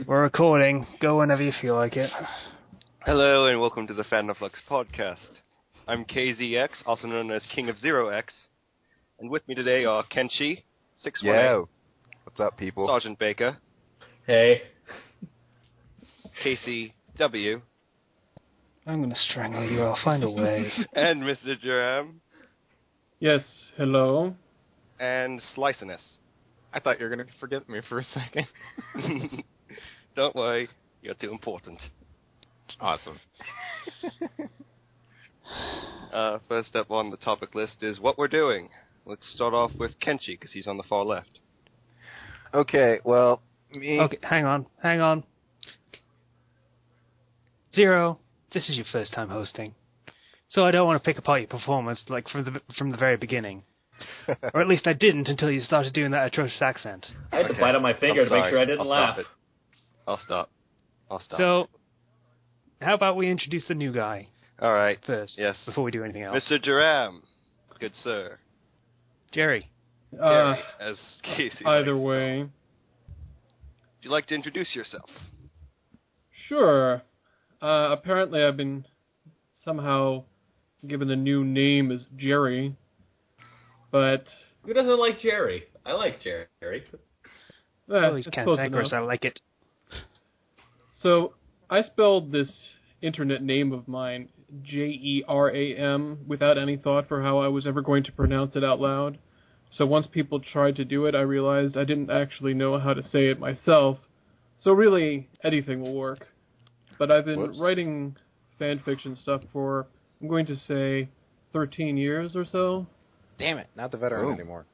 We're recording. Go whenever you feel like it. Hello and welcome to the Fandom Flux podcast. I'm KZX, also known as King of Zero X, and with me today are Kenchi, 618. Yo. What's up, people? Sergeant Baker. Hey. Casey W. I'm gonna strangle you. I'll find a way. And Mr. Durham. Yes, hello. And Spicyness. I thought you were going to forget me for a second. Don't worry, you're too important. Awesome. First up on the topic list is what we're doing. Let's start off with Kenchi, because he's on the far left. Okay, well, me... Okay, hang on. Zero, this is your first time hosting. So I don't want to pick apart your performance like from the very beginning. Or at least I didn't until you started doing that atrocious accent. I had to bite on my finger to make sure I didn't laugh. I'll stop. So, how about we introduce the new guy? All right. First, yes. Before we do anything else. Mr. Durham. Good sir. Jerry. Jerry, as Casey Either likes. way. Would you like to introduce yourself? Sure. Apparently I've been somehow given a new name as Jerry. But... Who doesn't like Jerry? I like Jerry. Oh, he's it's close cantankerous. enough. I like it. So, I spelled this internet name of mine, Jeram, without any thought for how I was ever going to pronounce it out loud. So once people tried to do it, I realized I didn't actually know how to say it myself. So really, anything will work. But I've been writing fan fiction stuff for, I'm going to say, 13 years or so. Damn it, not the veteran anymore.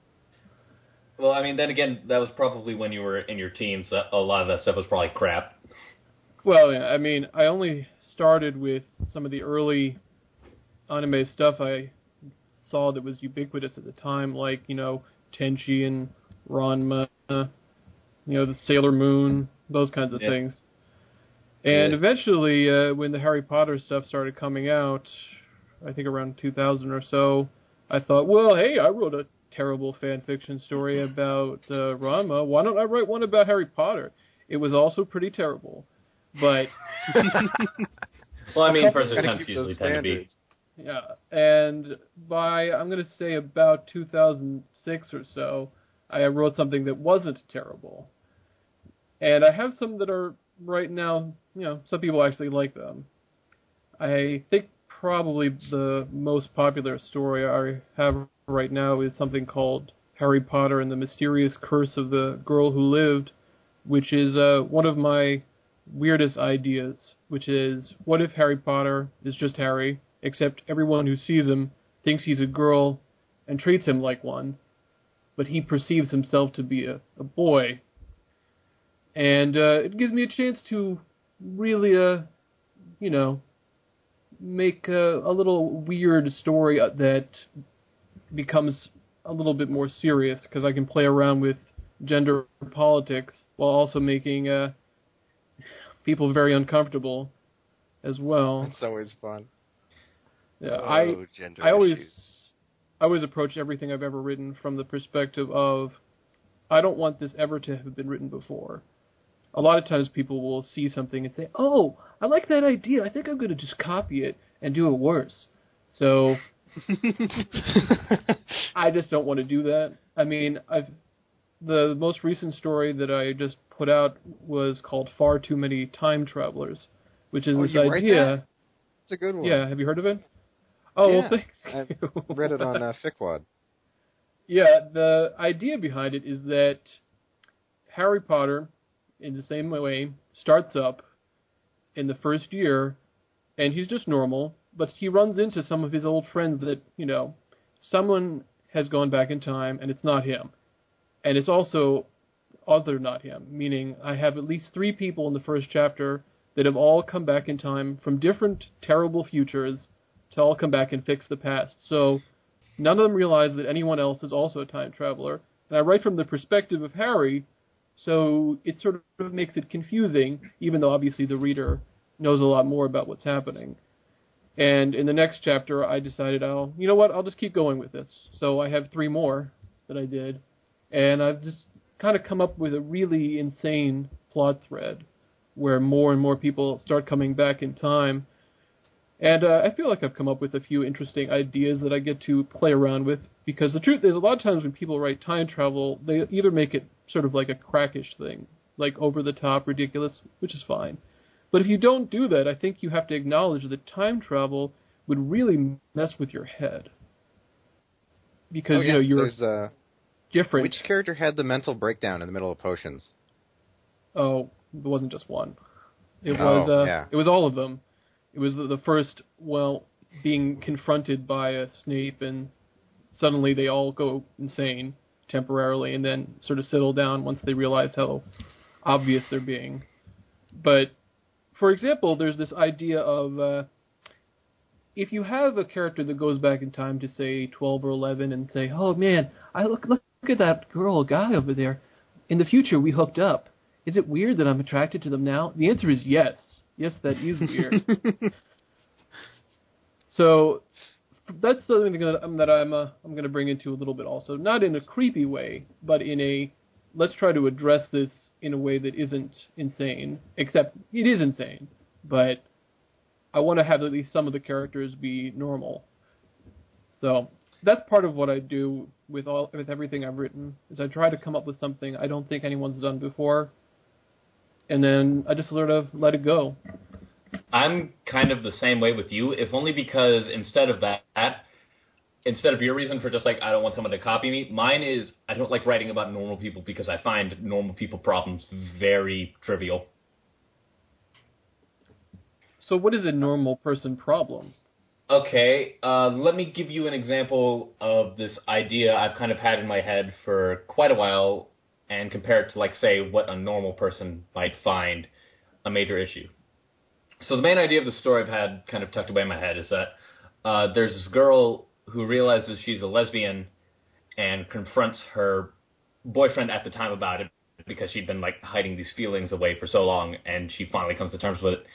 Well, I mean, then again, that was probably when you were in your teens. So a lot of that stuff was probably crap. Well, yeah, I mean, I only started with some of the early anime stuff I saw that was ubiquitous at the time, like, you know, Tenchi and Ranma, you know, the Sailor Moon, those kinds of things. And eventually, when the Harry Potter stuff started coming out, I think around 2000 or so, I thought, well, hey, I wrote a terrible fan fiction story about Ranma. Why don't I write one about Harry Potter? It was also pretty terrible. But... well, I mean, first attempts usually tend to be. Yeah, and by, I'm going to say about 2006 or so, I wrote something that wasn't terrible. And I have some that are, right now, you know, some people actually like them. I think probably the most popular story I have right now is something called Harry Potter and the Mysterious Curse of the Girl Who Lived, which is one of my weirdest ideas, which is, what if Harry Potter is just Harry, except everyone who sees him thinks he's a girl and treats him like one, but he perceives himself to be a boy. And it gives me a chance to really, you know, make a little weird story that becomes a little bit more serious, because I can play around with gender politics while also making people very uncomfortable as well. That's always fun. Yeah, Gender I always issues. approach everything I've ever written from the perspective of, I don't want this ever to have been written before. A lot of times people will see something and say, oh, I like that idea. I think I'm going to just copy it and do it worse. So I just don't want to do that. I mean, the most recent story that I just put out was called Far Too Many Time Travelers, which is this idea. It's a good one. Yeah, have you heard of it? Oh, yeah, well, thank you. I read it on Fickwad. Yeah, the idea behind it is that Harry Potter, in the same way, starts up in the first year, and he's just normal, but he runs into some of his old friends that, you know, someone has gone back in time, and it's not him. And it's also other not him, meaning I have at least 3 people in the first chapter that have all come back in time from different terrible futures to all come back and fix the past. So none of them realize that anyone else is also a time traveler. And I write from the perspective of Harry, so it sort of makes it confusing, even though obviously the reader knows a lot more about what's happening. And in the next chapter, I decided, you know what, I'll just keep going with this. So I have 3 more that I did. And I've just kind of come up with a really insane plot thread where more and more people start coming back in time. And I feel like I've come up with a few interesting ideas that I get to play around with, because the truth is, a lot of times when people write time travel, they either make it sort of like a crackish thing, like over-the-top, ridiculous, which is fine. But if you don't do that, I think you have to acknowledge that time travel would really mess with your head. Because, you're different. Which character had the mental breakdown in the middle of Potions? Oh, it wasn't just one. It was all of them. It was the first, being confronted by a Snape, and suddenly they all go insane temporarily, and then sort of settle down once they realize how obvious they're being. But, for example, there's this idea of, if you have a character that goes back in time to, say, 12 or 11, and say, oh man, look at that girl or guy over there. In the future, we hooked up. Is it weird that I'm attracted to them now? The answer is yes. Yes, that is weird. So that's something that I'm going to bring into a little bit also. Not in a creepy way, but in a, let's try to address this in a way that isn't insane. Except it is insane, but I want to have at least some of the characters be normal. So that's part of what I do with everything I've written, is I try to come up with something I don't think anyone's done before, and then I just sort of let it go. I'm kind of the same way with you, if only because instead of your reason for just like, I don't want someone to copy me, mine is I don't like writing about normal people because I find normal people problems very trivial. So what is a normal person problem? Okay, let me give you an example of this idea I've kind of had in my head for quite a while, and compare it to, like, say, what a normal person might find a major issue. So the main idea of the story I've had kind of tucked away in my head is that there's this girl who realizes she's a lesbian and confronts her boyfriend at the time about it because she'd been, like, hiding these feelings away for so long, and she finally comes to terms with it.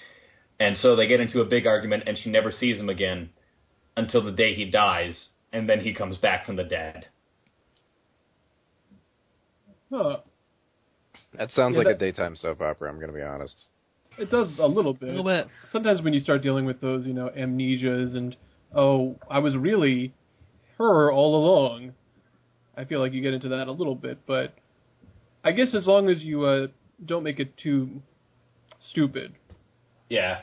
And so they get into a big argument, and she never sees him again until the day he dies, and then he comes back from the dead. Huh. That sounds like a daytime soap opera, I'm going to be honest. It does a little bit. A little bit. Sometimes when you start dealing with those, amnesias and, I was really her all along, I feel like you get into that a little bit. But I guess as long as you don't make it too stupid. Yeah,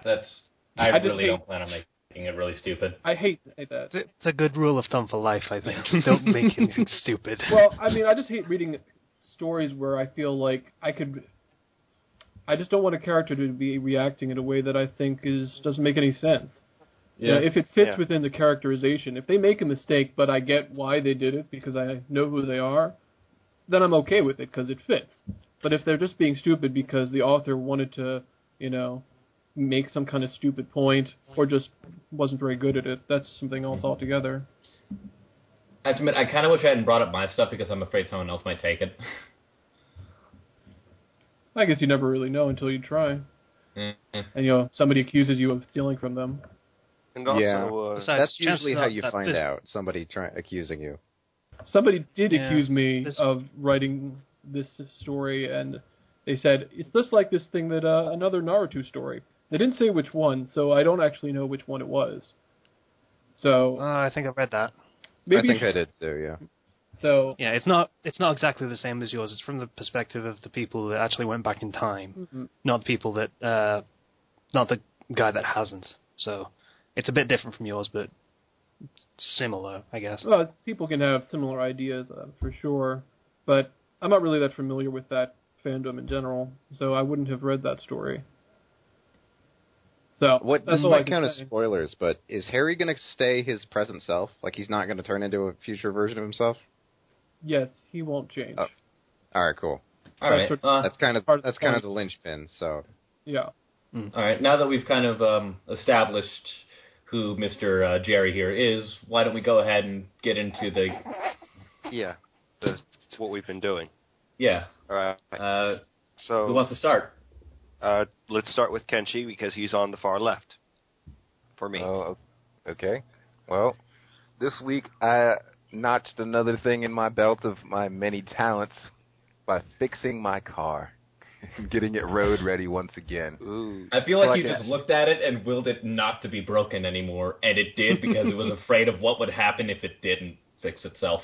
I really don't plan on making it really stupid. I hate that. It's a good rule of thumb for life, I think. Don't make anything stupid. Well, I mean, I just hate reading stories where I feel like I just don't want a character to be reacting in a way that I think doesn't make any sense. Yeah. If it fits within the characterization, if they make a mistake, but I get why they did it because I know who they are, then I'm okay with it because it fits. But if they're just being stupid because the author wanted to, make some kind of stupid point or just wasn't very good at it, that's something else altogether. I have to admit, I kind of wish I hadn't brought up my stuff because I'm afraid someone else might take it. I guess you never really know until you try. Mm-hmm. And, somebody accuses you of stealing from them. And also, that's usually how you find out, somebody accusing you. Somebody did accuse me of writing this story, and they said, it's just like this thing that another Naruto story. They didn't say which one, so I don't actually know which one it was. So I think I've read that. Maybe I think I did too, yeah. So yeah, it's not exactly the same as yours. It's from the perspective of the people that actually went back in time, not the people that, not the guy that hasn't. So it's a bit different from yours, but similar, I guess. Well, people can have similar ideas for sure, but I'm not really that familiar with that fandom in general, so I wouldn't have read that story. So this might count as spoilers, but is Harry going to stay his present self? Like he's not going to turn into a future version of himself? Yes, he won't change. Oh. All right, cool. All right, that's kind of the linchpin. So yeah. All right, now that we've kind of established who Mr. Jerry here is, why don't we go ahead and get into that's what we've been doing. Yeah. All right. So who wants to start? Let's start with Kenchi because he's on the far left. For me. Oh, okay. Well, this week I notched another thing in my belt of my many talents by fixing my car. and getting it road ready once again. Ooh. I feel like Like you just looked at it and willed it not to be broken anymore, and it did because it was afraid of what would happen if it didn't fix itself.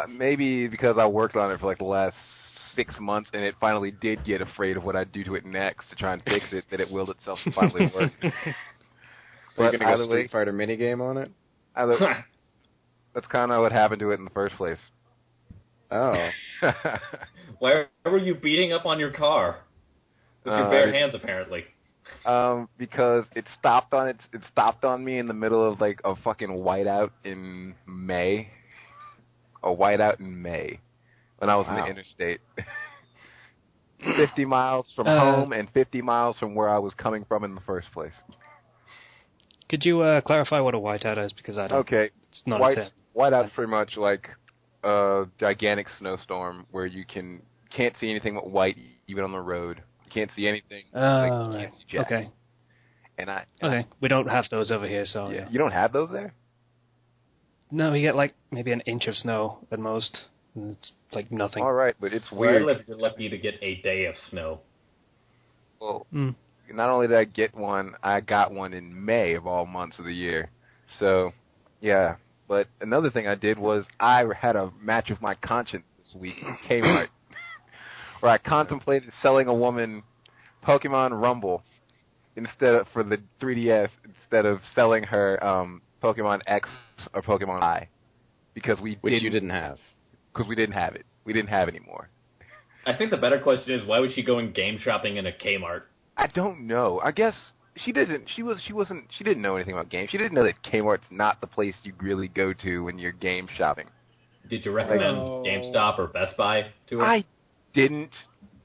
Maybe because I worked on it for like the last 6 months, and it finally did get afraid of what I'd do to it next to try and fix it, that it willed itself to finally work. Are you going to either go way, Street Fighter minigame on it? That's kind of what happened to it in the first place. Oh. Why were you beating up on your car? With your bare hands, apparently. Because it stopped on me in the middle of like a fucking whiteout in May. A whiteout in May when I was in the interstate. 50 miles from home and 50 miles from where I was coming from in the first place. Could you clarify what a whiteout is? Because I don't. Okay. It's not a term. Whiteout's pretty much like a gigantic snowstorm where you can't see anything but white even on the road. You can't see anything. You can't see jack. Okay. And we don't have those over here, so yeah. You don't have those there? No, you get like maybe an inch of snow at most. And it's like nothing. All right, but it's Where weird. I live, you're lucky to get a day of snow. Well, not only did I get one, I got one in May of all months of the year. So, yeah. But another thing I did was I had a match of my conscience this week in Kmart, where I contemplated selling a woman Pokemon Rumble for the 3DS instead of selling her Pokemon X or Pokemon Y, because Which you didn't have. Because we didn't have it. We didn't have any more. I think the better question is, why was she going game shopping in a Kmart? I don't know. I guess she didn't know anything about games. She didn't know that Kmart's not the place you really go to when you're game shopping. Did you recommend GameStop or Best Buy to her? I didn't.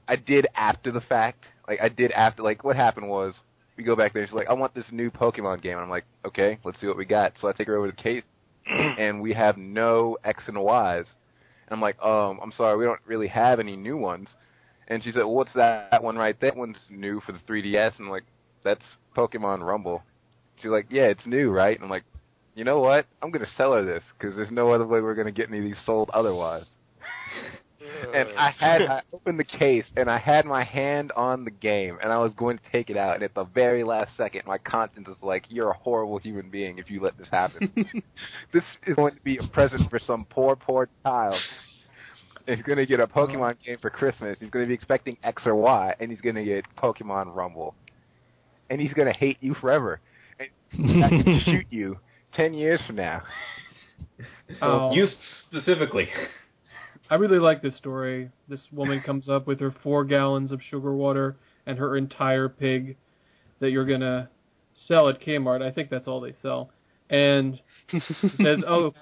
I did after the fact. What happened was, we go back there, and she's like, I want this new Pokemon game. And I'm like, okay, let's see what we got. So I take her over to the case, and we have no X and Ys. And I'm like, I'm sorry, we don't really have any new ones. And she said, well, what's that one right there? That one's new for the 3DS. And I'm like, that's Pokemon Rumble. She's like, yeah, it's new, right? And I'm like, you know what? I'm going to sell her this, because there's no other way we're going to get any of these sold otherwise. And I opened the case, and I had my hand on the game, and I was going to take it out, and at the very last second, my conscience was like, you're a horrible human being if you let this happen. This is going to be a present for some poor child. He's going to get a Pokemon game for Christmas. He's going to be expecting X or Y, and he's going to get Pokemon Rumble. And he's going to hate you forever. And he's going to shoot you 10 years from now. You specifically. I really like this story. This woman comes up with her 4 gallons of sugar water and her entire pig that you're going to sell at Kmart. I think that's all they sell. And says, oh,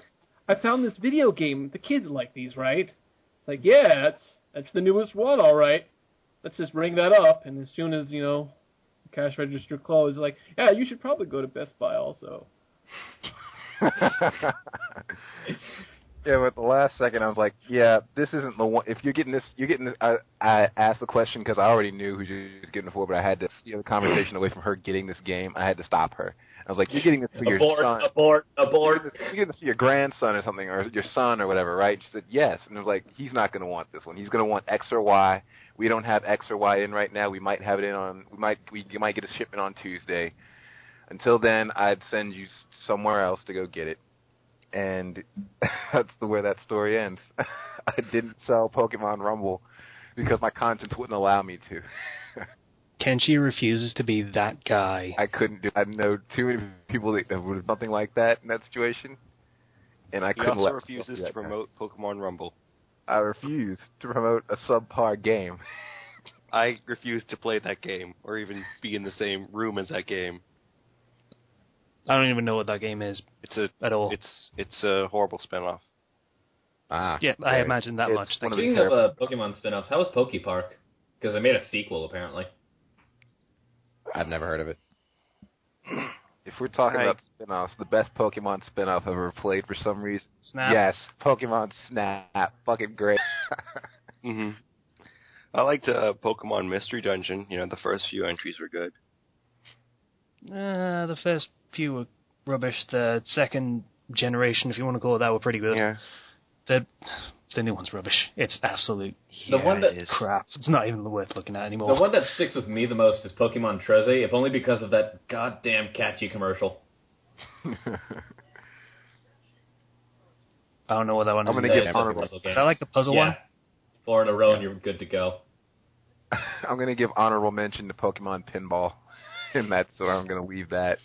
I found this video game. The kids like these, right? It's like, yeah, that's the newest one, all right. Let's just ring that up. And as soon as, the cash register closed, like, yeah, you should probably go to Best Buy also. Yeah, but the last second I was like, yeah, this isn't the one. If you're getting this. I asked the question because I already knew who she was getting it for, but I had to steer the conversation away from her getting this game. I had to stop her. I was like, you're getting this for your son. Abort. You're getting this for your grandson or something, or your son or whatever, right? She said, yes. And I was like, he's not going to want this one. He's going to want X or Y. We don't have X or Y in right now. We might have it in on, we might get a shipment on Tuesday. Until then, I'd send you somewhere else to go get it. And that's where that story ends. I didn't sell Pokemon Rumble because my conscience wouldn't allow me to. Kenchi refuses to be that guy. I couldn't do it. I know too many people that would have something like that in that situation. And I couldn't let He also refuses to promote Pokemon Rumble. I refuse to promote a subpar game. I refuse to play that game or even be in the same room as that game. I don't even know what that game is at all. It's a horrible spinoff. Yeah, I imagine that much. Speaking of Pokemon spinoffs, how was PokePark? Because they made a sequel, apparently. I've never heard of it. If we're talking about spinoffs, the best Pokemon spinoff I've ever played for some reason. Snap. Yes, Pokemon Snap. Fucking great. Mm-hmm. I liked Pokemon Mystery Dungeon. The first few entries were good. The first few were rubbish. The second generation, if you want to call it that, were pretty good. Yeah. The The new one's rubbish. It's absolute The one that is crap. It's not even worth looking at anymore. The one that sticks with me the most is Pokemon Treze, if only because of that goddamn catchy commercial. I don't know what that one is. I'm going to give honorable. Is that like the puzzle one? 4 in a row and you're good to go. I'm going to give honorable mention to Pokemon Pinball, and that's where I'm going to leave that.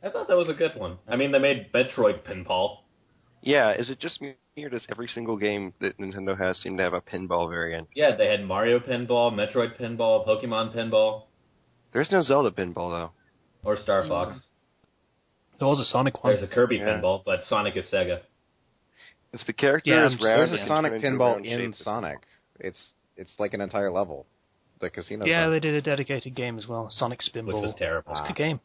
I thought that was a good one. I mean, they made Metroid Pinball. Yeah, is it just me, or does every single game that Nintendo has seem to have a pinball variant? Yeah, they had Mario Pinball, Metroid Pinball, Pokemon Pinball. There's no Zelda pinball, though. Or Star Fox. There was a Sonic one. There's a Kirby Pinball, but Sonic is Sega. If the character Yeah, is round, There's it a can Sonic turn into pinball round in shapes. Sonic. It's like an entire level. The casino. Yeah, Sonic. they did a dedicated game as well. Sonic Spinball. Which was terrible. It's a good game.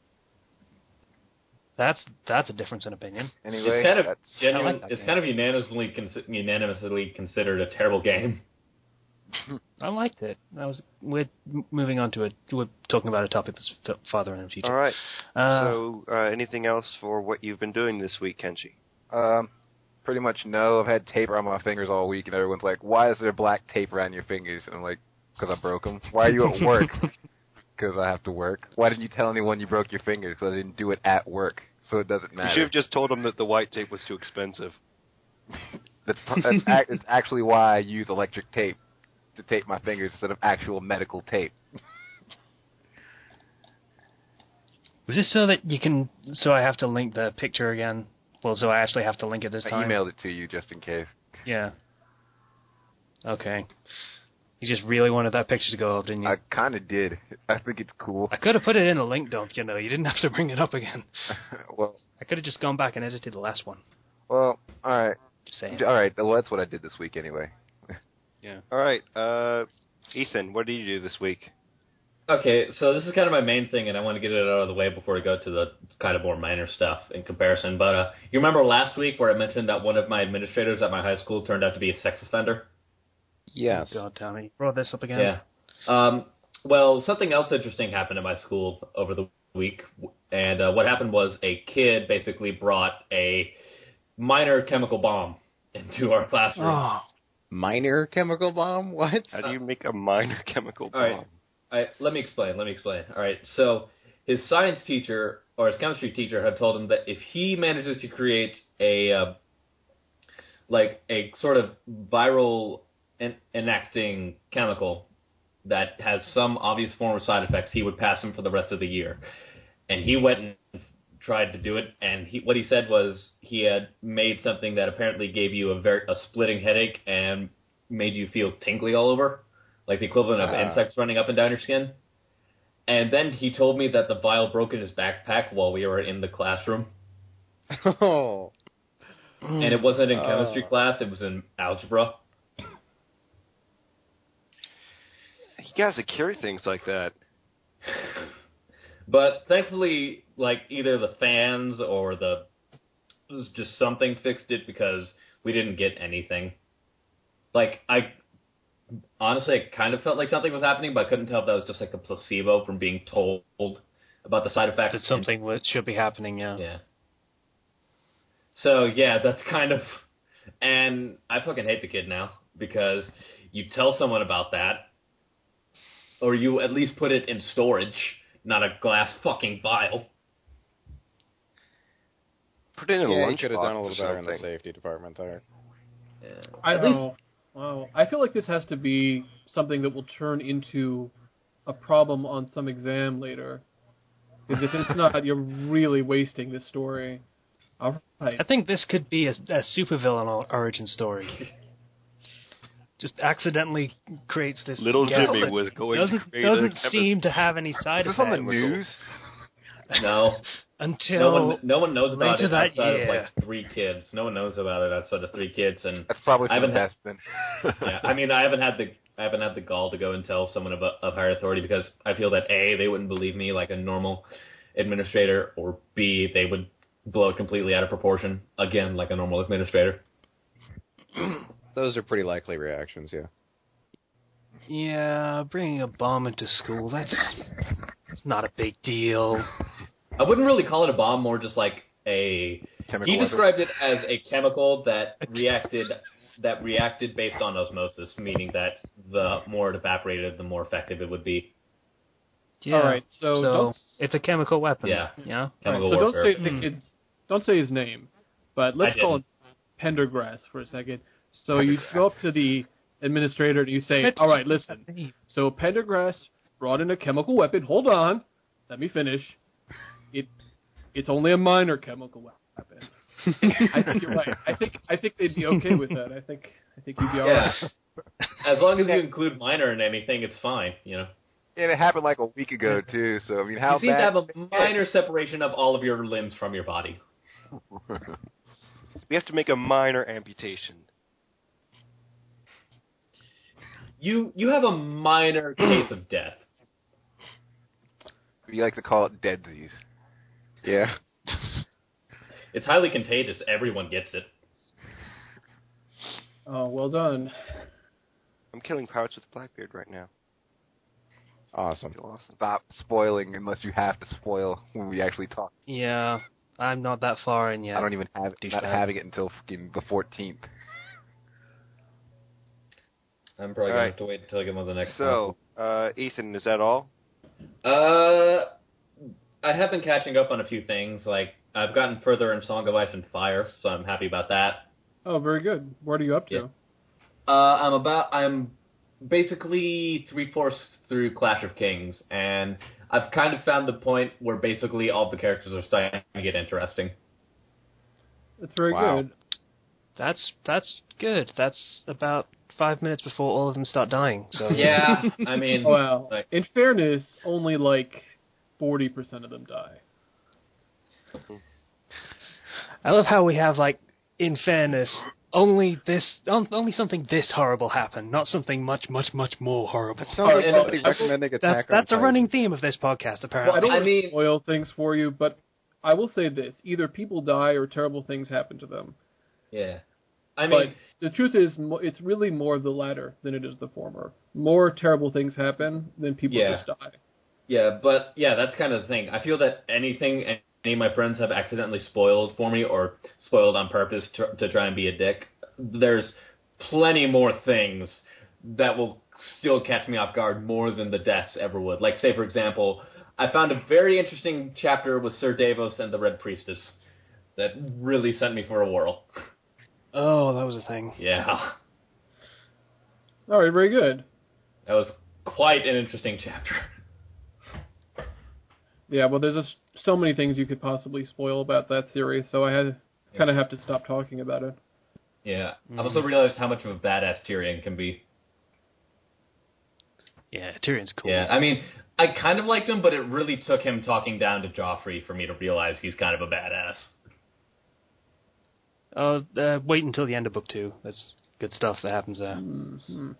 That's a difference in opinion. Anyway, It's kind of that's- genuine. I like that It's game. kind of unanimously considered a terrible game. I liked it. We're moving on to we're talking about a topic that's farther in the future. All right. Uh, So, anything else for what you've been doing this week, Kenchi? pretty much no. I've had tape around my fingers all week, and everyone's like, "Why is there black tape around your fingers?" And I'm like, "Because I broke them." "Why are you at work?" "Because I have to work." "Why didn't you tell anyone you broke your fingers?" "Because I didn't do it at work, so it doesn't You matter." should have just told them that the white tape was too expensive. It's actually why I use electric tape to tape my fingers instead of actual medical tape. Was this so that you can? So I have to link the picture again. Well, so I actually have to link it this I time. emailed it to you just in case. Yeah. Okay. You just really wanted that picture to go up, didn't you? I kind of did. I think it's cool. I could have put it in a link dump, you know. You didn't have to bring it up again. well, I could have just gone back and edited the last one. all right. Just saying. All right. Well, that's what I did this week anyway. Yeah. All right, Ethan, what did you do this week? Okay, so this is kind of my main thing, and I want to get it out of the way before we go to the kind of more minor stuff in comparison. But you remember last week where I mentioned that one of my administrators at my high school turned out to be a sex offender? Yes. God, Tommy. Brought this up again. Yeah. Well, something else interesting happened at my school over the week, and what happened was a kid basically brought a minor chemical bomb into our classroom. Oh. Minor chemical bomb? What? How do you make a minor chemical bomb? All right. Let me explain. All right, so his science teacher or his chemistry teacher had told him that if he manages to create a sort of viral enacting chemical that has some obvious form of side effects, he would pass him for the rest of the year. And he went and tried to do it, and what he said was he had made something that apparently gave you a splitting headache and made you feel tingly all over, like the equivalent of insects running up and down your skin. And then he told me that the vial broke in his backpack while we were in the classroom. Oh. And it wasn't in chemistry class, it was in algebra. You guys are cure things like that. But thankfully, like, either the fans or just something fixed it because we didn't get anything. Like, honestly, I kind of felt like something was happening, but I couldn't tell if that was just like a placebo from being told about the side effects. It's something that should be happening, yeah. Yeah. So, yeah, that's kind of... And I fucking hate the kid now, because you tell someone about that, or you at least put it in storage, not a glass fucking vial. Put it in a Yeah, you lunch could have box done a or little better in the something. safety department there. Yeah. I At don't least- know. Wow. I feel like this has to be something that will turn into a problem on some exam later. Because if it's not, you're really wasting this story. All right. I think this could be a supervillain origin story. Just accidentally creates this. Little gas Jimmy that was going to doesn't create doesn't a seem to have any side Is this on effects the news? No. until No one knows about later it that outside year. of like 3 kids. No one knows about it outside of 3 kids, and That's probably I for the haven't best then. yeah, I mean, I haven't had the gall to go and tell someone of higher authority because I feel that A, they wouldn't believe me like a normal administrator, or B, they would blow it completely out of proportion again like a normal administrator. Those are pretty likely reactions, yeah. Yeah, bringing a bomb into school, that's not a big deal. I wouldn't really call it a bomb, more just like a... Chemical He weapon? described it as a chemical that reacted that reacted based on osmosis, meaning that the more it evaporated, the more effective it would be. Yeah. All right, so it's a chemical weapon. Yeah. Yeah. Chemical so warfare. don't say his name, but let's call him Pendergrass for a second. So you go up to the administrator and you say, all right, listen. So Pendergrass brought in a chemical weapon. Hold on. Let me finish. It's only a minor chemical weapon. I think you're right. I think they'd be okay with that. I think you'd be all right. As long as you include minor in anything, it's fine, you know. And it happened like a week ago, too, so, I mean, how bad... You seem to have a minor separation of all of your limbs from your body. We have to make a minor amputation. You have a minor case of death. We like to call it deadsies. Yeah. It's highly contagious. Everyone gets it. Oh, well done. I'm killing pirates with Blackbeard right now. Awesome. Stop spoiling unless you have to spoil when we actually talk. Yeah, I'm not that far in yet. I don't even have not having it until the 14th. I'm probably going to have to wait until I get on the next one. So, Ethan, is that all? I have been catching up on a few things. Like, I've gotten further in Song of Ice and Fire, so I'm happy about that. Oh, very good. What are you up to? Yeah. I'm basically 3/4 through Clash of Kings, and I've kind of found the point where basically all the characters are starting to get interesting. That's very good. That's good. That's about 5 minutes before all of them start dying. So yeah, I mean, well, in fairness, only like 40% of them die. I love how we have in fairness, only something this horrible happened, not something much more horrible. It sounds like somebody recommending Attack on That's a Titan. running theme of this podcast, apparently. Well, I don't want to spoil things for you, but I will say this: either people die or terrible things happen to them. Yeah, I mean, but the truth is, it's really more the latter than it is the former. More terrible things happen than people just die. Yeah, but that's kind of the thing. I feel that anything any of my friends have accidentally spoiled for me or spoiled on purpose to try and be a dick, there's plenty more things that will still catch me off guard more than the deaths ever would. Like, say, for example, I found a very interesting chapter with Sir Davos and the Red Priestess that really sent me for a whirl. Oh, that was a thing. Yeah. All right, very good. That was quite an interesting chapter. Yeah, well, there's just so many things you could possibly spoil about that series, so I kind of have to stop talking about it. Yeah, I've also realized how much of a badass Tyrion can be. Yeah, Tyrion's cool. Yeah, I mean, I kind of liked him, but it really took him talking down to Joffrey for me to realize he's kind of a badass. Wait until the end of book 2. That's good stuff that happens there. Mm-hmm.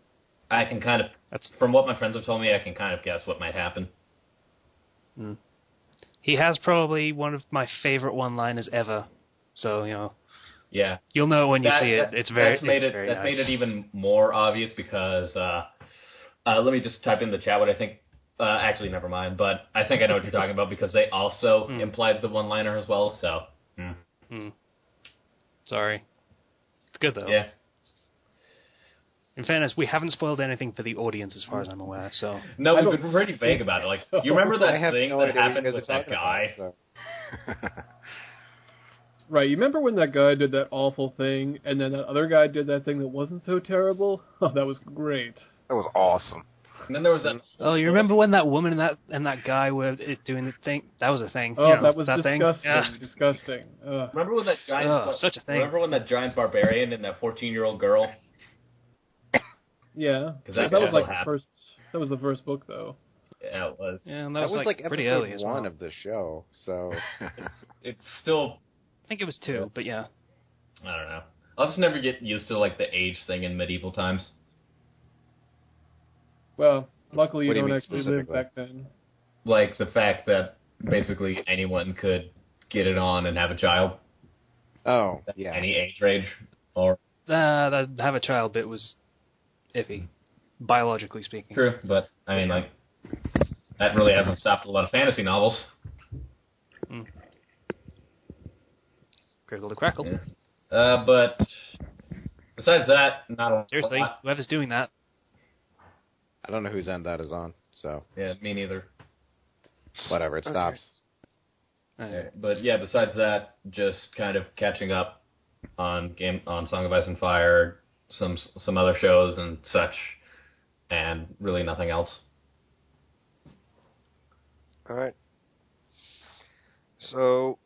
I can kind of, from what my friends have told me, I can kind of guess what might happen. Mm. He has probably one of my favorite one-liners ever. So, yeah, you'll know when you see it. It's very made nice. it even more obvious because let me just type in the chat what I think. Actually, never mind. But I think I know what you're talking about because they also implied the one-liner as well. So, sorry, it's good though. Yeah. In fairness, we haven't spoiled anything for the audience as far as I'm aware. So no, we've been pretty vague about it. Like, you remember that thing that happened with that guy? Right, you remember when that guy did that awful thing, and then that other guy did that thing that wasn't so terrible? Oh, that was great. That was awesome. And then there was that... Oh, you remember when that woman and that guy were doing the thing? That was a thing. Oh, that was that disgusting. Thing? Yeah. Disgusting. Remember when that giant... such a thing. Remember when that giant barbarian and that 14-year-old girl... Yeah, that was like the first. That was the first book, though. Yeah, it was. Yeah, and that was like pretty episode early as 1 well. of the show. So it's still. I think it was 2, but yeah. I don't know. I'll just never get used to the age thing in medieval times. Well, luckily you What do you don't mean actually live specifically? back then. Like the fact that basically anyone could get it on and have a child. Oh, yeah. Any age range, or The have a child bit was iffy, biologically speaking. True, but I mean, that really hasn't stopped a lot of fantasy novels. Crickle to crackle. Yeah. But Besides that, not a Seriously, lot. whoever's doing that. I don't know whose end that is on, so Yeah, me neither. whatever, it stops. But yeah, besides that, just kind of catching up on Song of Ice and Fire, some other shows and such, and really nothing else. All right. So,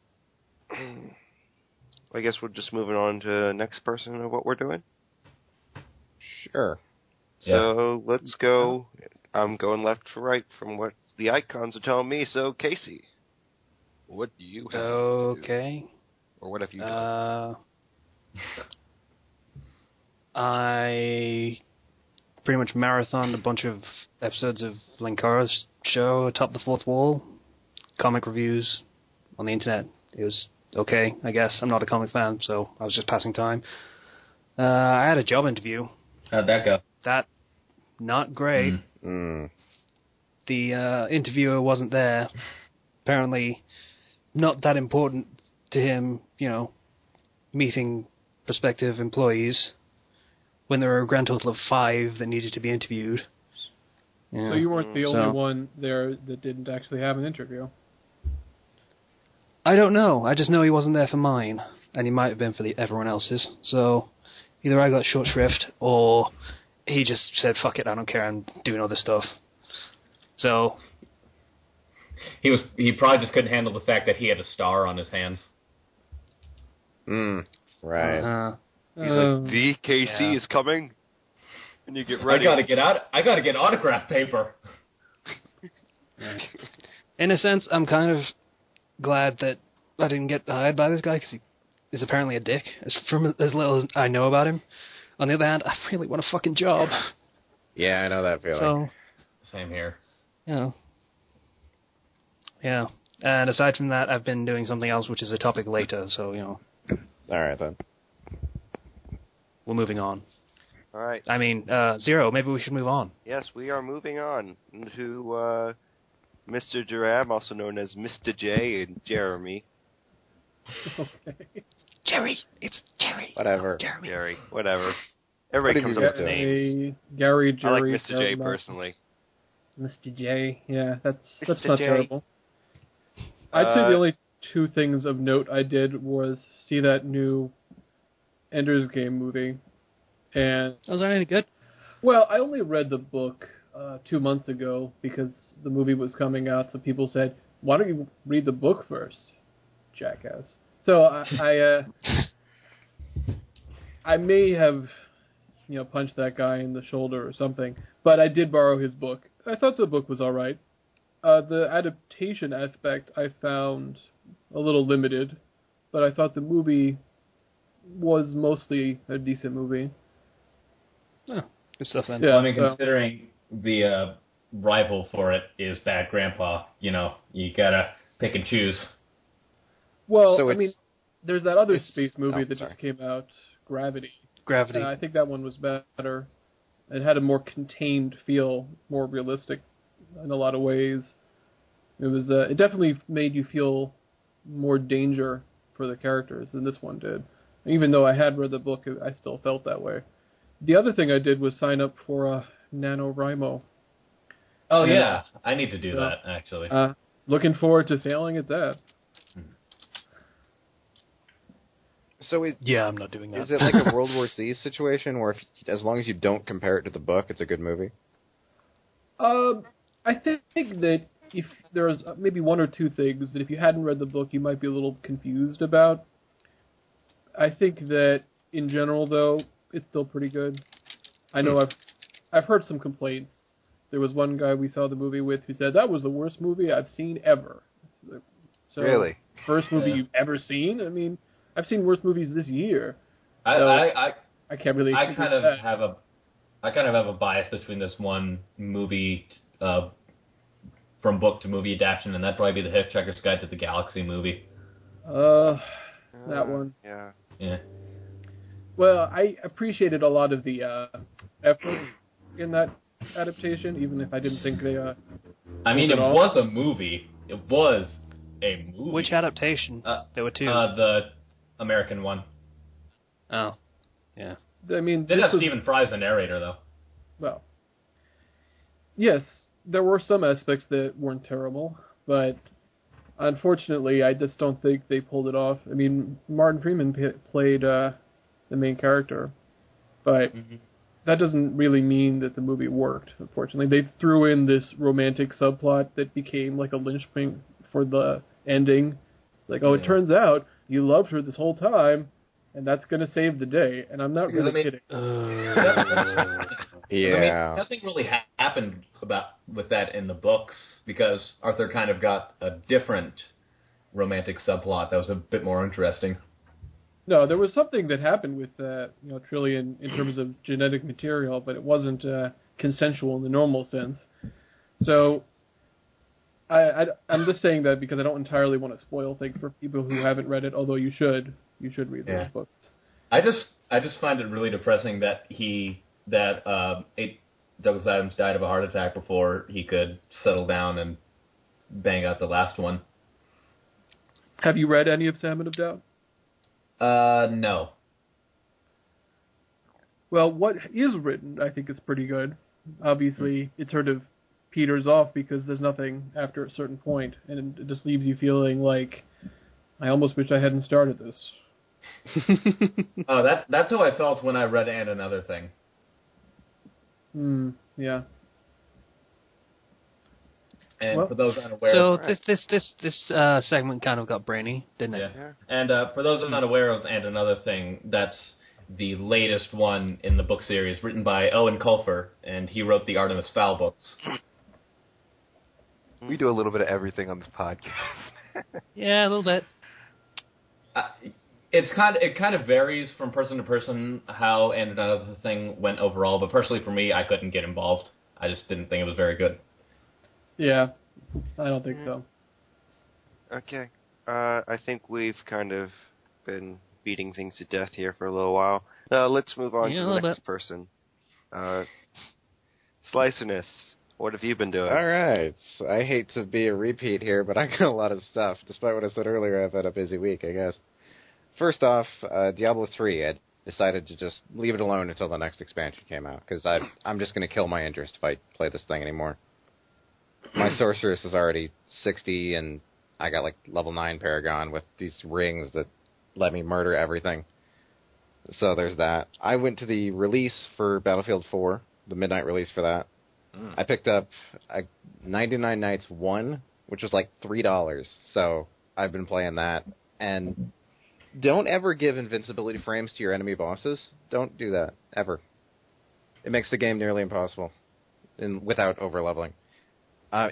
I guess we're just moving on to the next person of what we're doing. Sure. So let's go. I'm going left to right from what the icons are telling me. So Casey, what do you have to do? Okay. Or what have you done? I pretty much marathoned a bunch of episodes of Linkara's show, Atop the Fourth Wall, comic reviews on the internet. It was okay, I guess. I'm not a comic fan, so I was just passing time. I had a job interview. How'd that go? That, not great. The interviewer wasn't there. Apparently, not that important to him, meeting prospective employees when there were a grand total of 5 that needed to be interviewed. Yeah. So you weren't the only one there that didn't actually have an interview? I don't know. I just know he wasn't there for mine, and he might have been for everyone else's. So either I got short shrift, or he just said, fuck it, I don't care, I'm doing other stuff. So He probably just couldn't handle the fact that he had a star on his hands. Right. He's like, the KC is coming, and you get ready. I gotta get autograph paper. In a sense, I'm kind of glad that I didn't get hired by this guy, because he is apparently a dick, from as little as I know about him. On the other hand, I really want a fucking job. Yeah, I know that feeling. So, same here. Yeah. And aside from that, I've been doing something else, which is a topic later, so, All right, then. We're moving on. All right. I mean, Zero, maybe we should move on. Yes, we are moving on to Mr. Durham, also known as Mr. J, and Jeremy. Okay. Jerry! It's Jerry! Whatever. Jerry, whatever. Everybody comes up with names. Gary, I like Jerry, Mr. J personally. Mr. J, yeah, that's Mr. not J. terrible. I'd say the only 2 things of note I did was see that new Ender's Game movie. And Was that any good? well, I only read the book 2 months ago because the movie was coming out, so people said, why don't you read the book first, jackass? So I may have, punched that guy in the shoulder or something, but I did borrow his book. I thought the book was all right. The adaptation aspect I found a little limited, but I thought the movie was mostly a decent movie. Oh, good stuff then. Yeah, I mean, considering the rival for it is Bad Grandpa, you gotta pick and choose. Well, So I mean, there's that other space movie that sorry. just came out, Gravity. Gravity. I think that one was better. It had a more contained feel, more realistic in a lot of ways. It was. It definitely made you feel more danger for the characters than this one did. Even though I had read the book, I still felt that way. The other thing I did was sign up for NaNoWriMo. Oh, yeah. I need to do that, actually. Looking forward to failing at that. So Yeah, I'm not doing that. is it like a World War C situation where as long as you don't compare it to the book, it's a good movie? I think that if there's maybe 1 or 2 things that if you hadn't read the book, you might be a little confused about. I think that in general, though, it's still pretty good. I know I've heard some complaints. There was one guy we saw the movie with who said that was the worst movie I've seen ever. So, Really? First movie you've ever seen? I mean, I've seen worse movies this year. I can't really. I kind of have a bias between this one movie from book to movie adaptation, and that'd probably be the Hitchhiker's Guide to the Galaxy movie. That one. Yeah. Yeah. Well, I appreciated a lot of the effort in that adaptation, even if I didn't think they. I mean, it was a movie. It was a movie. Which adaptation? There were 2. The American one. Oh, yeah. I mean, Didn't have Stephen Fry as the narrator, though. Well, yes, there were some aspects that weren't terrible, but unfortunately, I just don't think they pulled it off. I mean, Martin Freeman played the main character, but that doesn't really mean that the movie worked, unfortunately. They threw in this romantic subplot that became like a linchpin for the ending. Like, it turns out you loved her this whole time, and that's going to save the day. And I'm not really kidding. Yeah. Nothing really happened with that in the books, because Arthur kind of got a different romantic subplot that was a bit more interesting. No, there was something that happened with Trillian in terms of genetic material, but it wasn't consensual in the normal sense. So I'm just saying that because I don't entirely want to spoil things for people who haven't read it, although you should read those books. I just find it really depressing that Douglas Adams died of a heart attack before he could settle down and bang out the last one. Have you read any of Salmon of Doubt? No. Well, what is written, I think, is pretty good. Obviously, it sort of peters off because there's nothing after a certain point, and it just leaves you feeling like, I almost wish I hadn't started this. That's how I felt when I read And Another Thing. Yeah. And for those unaware... So this segment kind of got brainy, didn't it? Yeah. And for those unaware of And Another Thing, that's the latest one in the book series, written by Owen Colfer, and he wrote the Artemis Fowl books. We do a little bit of everything on this podcast. Yeah, a little bit. It kind of varies from person to person how And Another Thing went overall, but personally for me, I couldn't get involved. I just didn't think it was very good. Yeah, I don't think so. Okay. I think we've kind of been beating things to death here for a little while. Let's move on to the next person. Spicyness, what have you been doing? All right. I hate to be a repeat here, but I got a lot of stuff. Despite what I said earlier, I've had a busy week, I guess. First off, Diablo 3, I decided to just leave it alone until the next expansion came out, because I'm just going to kill my interest if I play this thing anymore. My sorceress is already 60, and I got like level 9 Paragon with these rings that let me murder everything. So there's that. I went to the release for Battlefield 4, the midnight release for that. I picked up 99 Nights 1, which was like $3. So I've been playing that. And don't ever give invincibility frames to your enemy bosses. Don't do that, ever. It makes the game nearly impossible without over-leveling.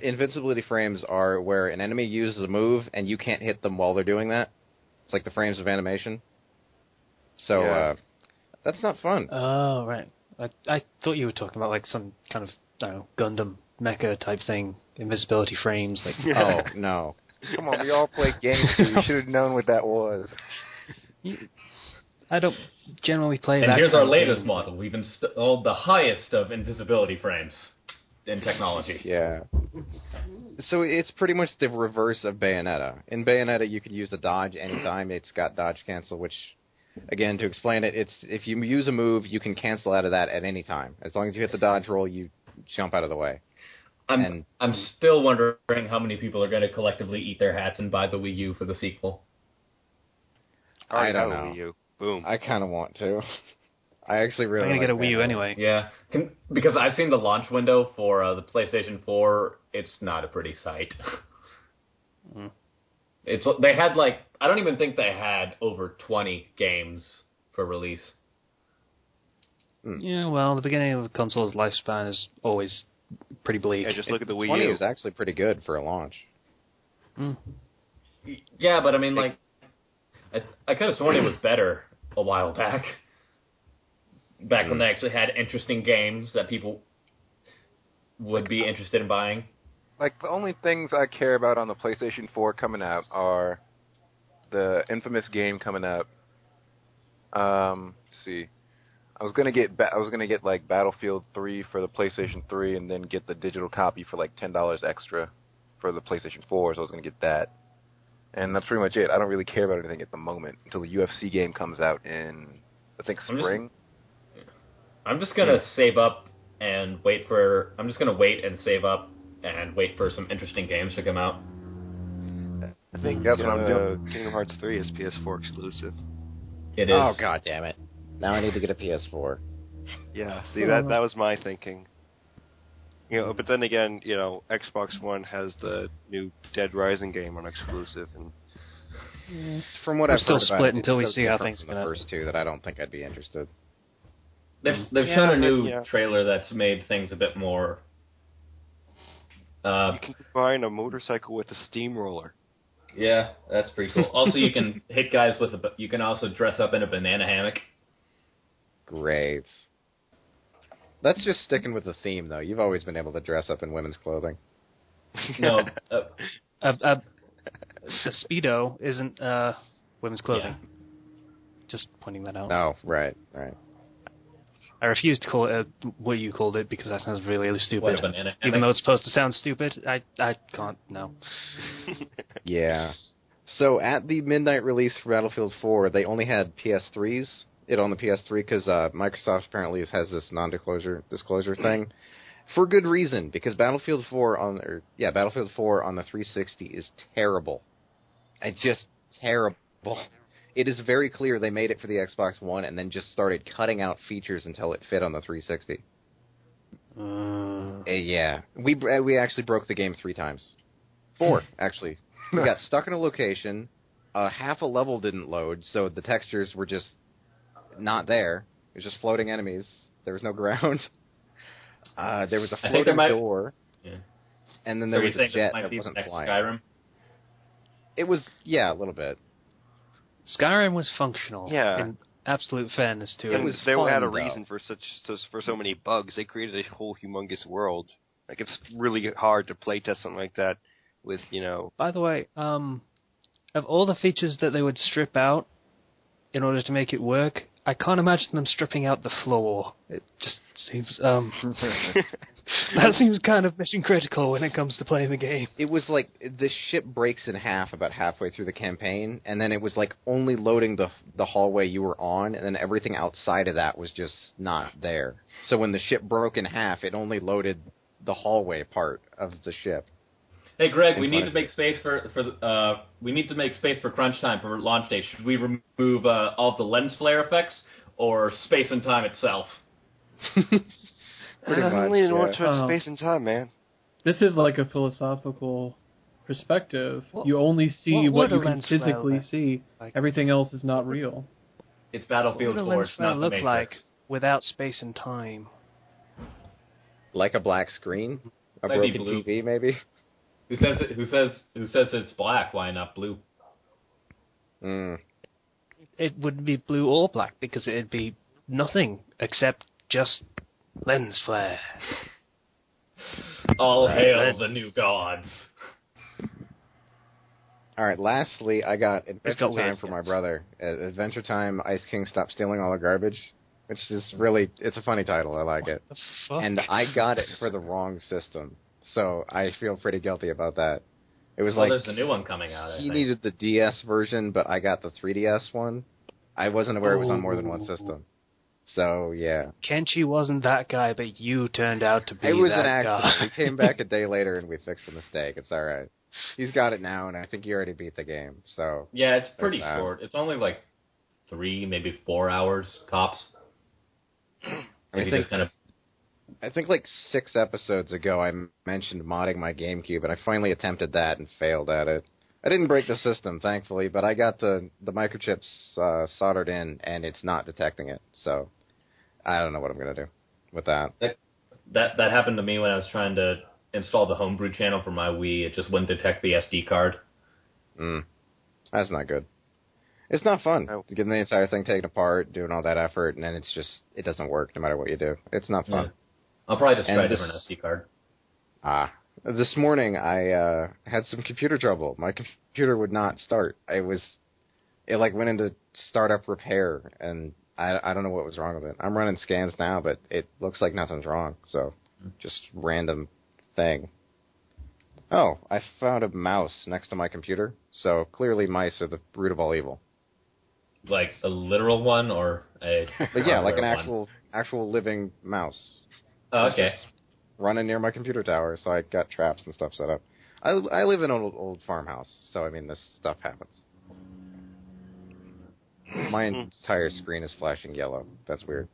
Invincibility frames are where an enemy uses a move and you can't hit them while they're doing that. It's like the frames of animation. So that's not fun. Oh, right. I thought you were talking about like some kind of, I don't know, Gundam mecha type thing, invisibility frames. Like, oh, no. Come on, we all play games, so you should have known what that was. I don't generally play that. And here's kind our of latest game. model. We've installed the highest of invisibility frames in technology. Yeah. So it's pretty much the reverse of Bayonetta. In Bayonetta, you can use a dodge anytime. It's got dodge cancel, which, again, to explain it, it's if you use a move, you can cancel out of that at any time. As long as you hit the dodge roll, you jump out of the way. I'm still wondering how many people are going to collectively eat their hats and buy the Wii U for the sequel. I don't know. Wii U. Boom. I kind of want to. I actually really I'm going to get a like Wii U Bayonetta. anyway. Yeah, because I've seen the launch window for the PlayStation 4. It's not a pretty sight. They had I don't even think they had over 20 games for release. Yeah, well, the beginning of a console's lifespan is always pretty bleak. Yeah, just look at the Wii 20 U. is actually pretty good for a launch. Yeah, but I mean, I could have sworn it was better a while back. Back when they actually had interesting games that people would be interested in buying. Like, the only things I care about on the PlayStation 4 coming out are the infamous game coming out. Let's see. I was gonna get like Battlefield 3 for the PlayStation 3, and then get the digital copy for like $10 extra for the PlayStation 4. So I was gonna get that, and that's pretty much it. I don't really care about anything at the moment until the UFC game comes out in, I think, spring. I'm just gonna save up and wait for. I'm just gonna wait and save up and wait for some interesting games to come out. I think That's what I'm doing. Kingdom Hearts 3 is PS4 exclusive. It is. Oh, god damn it. Now I need to get a PS4. Yeah, see, that was my thinking. But then again, Xbox One has the new Dead Rising game on exclusive, and From what We're I've still heard about split it, until we it's so see how different things from go. the first two that I don't think I'd be interested. They've Yeah, shown a but, new trailer that's made things a bit more. you can combine a motorcycle with a steamroller. Yeah, that's pretty cool. Also, you can hit guys with you can also dress up in a banana hammock. Great. That's just sticking with the theme, though. You've always been able to dress up in women's clothing. No, The Speedo isn't women's clothing. Yeah. Just pointing that out. Oh, right. I refuse to call it what you called it because that sounds really, really stupid. what, a banana hammock? Even though it's supposed to sound stupid, I can't, no. Yeah. So at the midnight release for Battlefield 4, they only had PS3s, on the PS3, because Microsoft apparently has this disclosure thing. For good reason, because Battlefield 4 on the 360 is terrible. It's just terrible. It is very clear they made it for the Xbox One and then just started cutting out features until it fit on the 360. Yeah. We actually broke the game 3 times. 4, actually. We got stuck in a location, half a level didn't load, so the textures were just not there. It was just floating enemies. There was no ground. There was a floating door. Yeah. And then there was a jet that be wasn't next flying. Skyrim? It was, yeah, a little bit. Skyrim was functional. Yeah. In absolute fairness to it. And was they fun, had a though. reason for so many bugs. They created a whole humongous world. Like, it's really hard to playtest something like that with, By the way, of all the features that they would strip out in order to make it work, I can't imagine them stripping out the floor. It just seems, that seems kind of mission critical when it comes to playing the game. It was like the ship breaks in half about halfway through the campaign, and then it was like only loading the hallway you were on, and then everything outside of that was just not there. So when the ship broke in half, it only loaded the hallway part of the ship. Hey, Greg, we need to make space for crunch time for launch day. Should we remove all of the lens flare effects or space and time itself? Pretty much. I'm leaning more Yeah. towards space and time, man. This is like a philosophical perspective. What- you only see what what you would a can lens flare physically look see. like? Everything else is not real. It's What Battlefield would a 4, lens it's flare not the look Matrix. like without space and time? Like a black screen? A Maybe broken blue. TV, maybe? Who says it's black? Why not blue? It would be blue or black because it'd be nothing except just lens flare. All Right. hail the new gods. All right, lastly, I got Adventure got Time weird, for yeah. my brother. At Adventure Time, Ice King Stopped Stealing All the Garbage, which is really, it's a funny title. I like it. The fuck? And I got it for the wrong system, so I feel pretty guilty about that. It was Well, like there's a new one coming out. I he think. needed the DS version, but I got the 3DS one. I wasn't aware it was on more than one system. So, yeah. Kenchi wasn't that guy, but you turned out to be It was that an accident. guy. We came back a day later and we fixed the mistake. It's all right. He's got it now, and I think he already beat the game. So Yeah, it's pretty There's that. short. It's only like 3, maybe 4 hours tops. I You think just kind of like 6 episodes ago I mentioned modding my GameCube, and I finally attempted that and failed at it. I didn't break the system, thankfully, but I got the microchips soldered in, and it's not detecting it. So I don't know what I'm going to do with that. that happened to me when I was trying to install the homebrew channel for my Wii. It just wouldn't detect the SD card. That's not good. It's not fun. No. Getting the entire thing taken apart, doing all that effort, and then it doesn't work no matter what you do. It's not fun. Yeah. I'll probably just And try a this- different SD card. This morning I had some computer trouble. My computer would not start. It went into startup repair, and I don't know what was wrong with it. I'm running scans now, but it looks like nothing's wrong. So just random thing. Oh, I found a mouse next to my computer. So clearly mice are the root of all evil. Like a literal one or a But yeah, like an hardware one? actual actual living mouse. Oh, okay. Just running near my computer tower, so I got traps and stuff set up. I live in an old farmhouse, so I mean this stuff happens. My entire screen is flashing yellow. That's weird.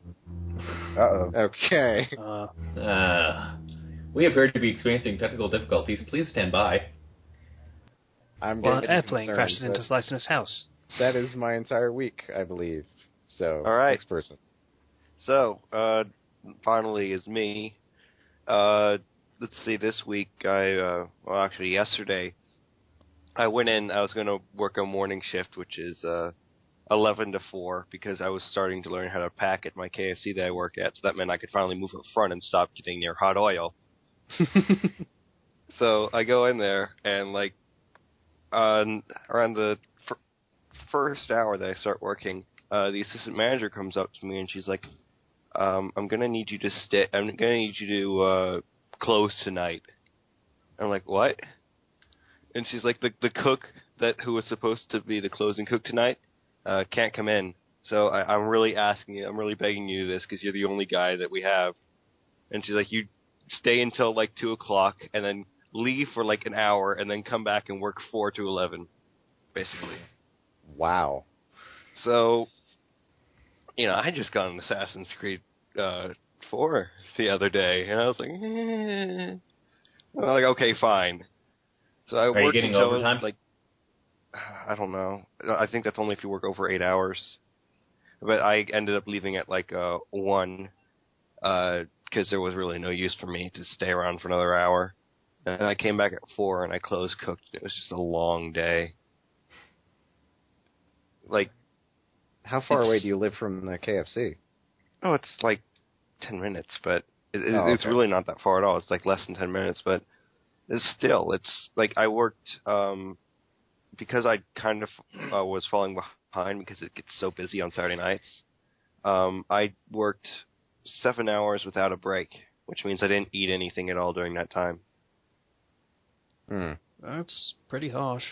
Uh-oh. Okay. We appear to be experiencing technical difficulties. Please stand by. I'm Well, an getting airplane concerned. crashes into Spicyness' house. That is my entire week, I believe. So, all right. Next person. So, finally is me. Let's see, this week, yesterday, I went in, I was going to work a morning shift, which is 11 to 4, because I was starting to learn how to pack at my KFC that I work at, so that meant I could finally move up front and stop getting near hot oil. So I go in there, and around the first hour that I start working, the assistant manager comes up to me and she's like, I'm gonna need you to close tonight. I'm like, what? And she's like, the cook who was supposed to be the closing cook tonight can't come in. So I'm really begging you this because you're the only guy that we have. And she's like, you stay until 2 o'clock and then leave for an hour and then come back and work 4 to 11, basically. Wow. So, I just got an Assassin's Creed 4 the other day, and I was like, I'm like, okay, fine. So I worked getting until, overtime? I don't know. I think that's only if you work over 8 hours. But I ended up leaving at 1, because there was really no use for me to stay around for another hour. And I came back at 4 and I closed cooked. It was just a long day. How far away do you live from the KFC? Oh, it's 10 minutes, but it's really not that far at all. It's less than 10 minutes, but it's I worked, because I kind of was falling behind because it gets so busy on Saturday nights. I worked 7 hours without a break, which means I didn't eat anything at all during that time. That's pretty harsh.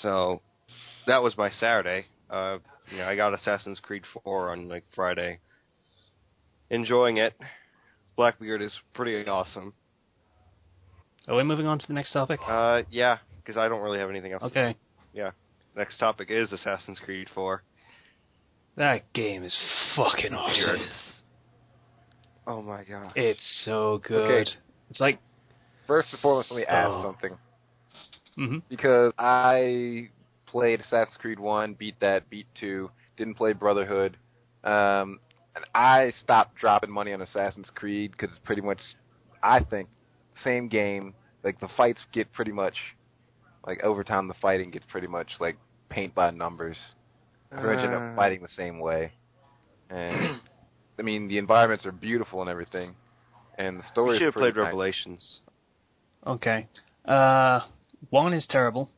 So that was my Saturday. I got Assassin's Creed 4 on Friday. Enjoying it. Blackbeard is pretty awesome. Are we moving on to the next topic? Yeah, because I don't really have anything else. Okay. Yeah. Next topic is Assassin's Creed 4. That game is fucking awesome. Oh my god. It's so good. Okay. It's First and foremost, let me ask something. Mm-hmm. Because I played Assassin's Creed 1, beat 2, didn't play Brotherhood, and I stopped dropping money on Assassin's Creed because it's pretty much, I think, same game. The fights get pretty much, over time the fighting gets pretty much paint by numbers. Pretty much end up fighting the same way. And, I mean, the environments are beautiful and everything, and the story is You should have pretty played nice. Revelations. Okay. 1 is terrible.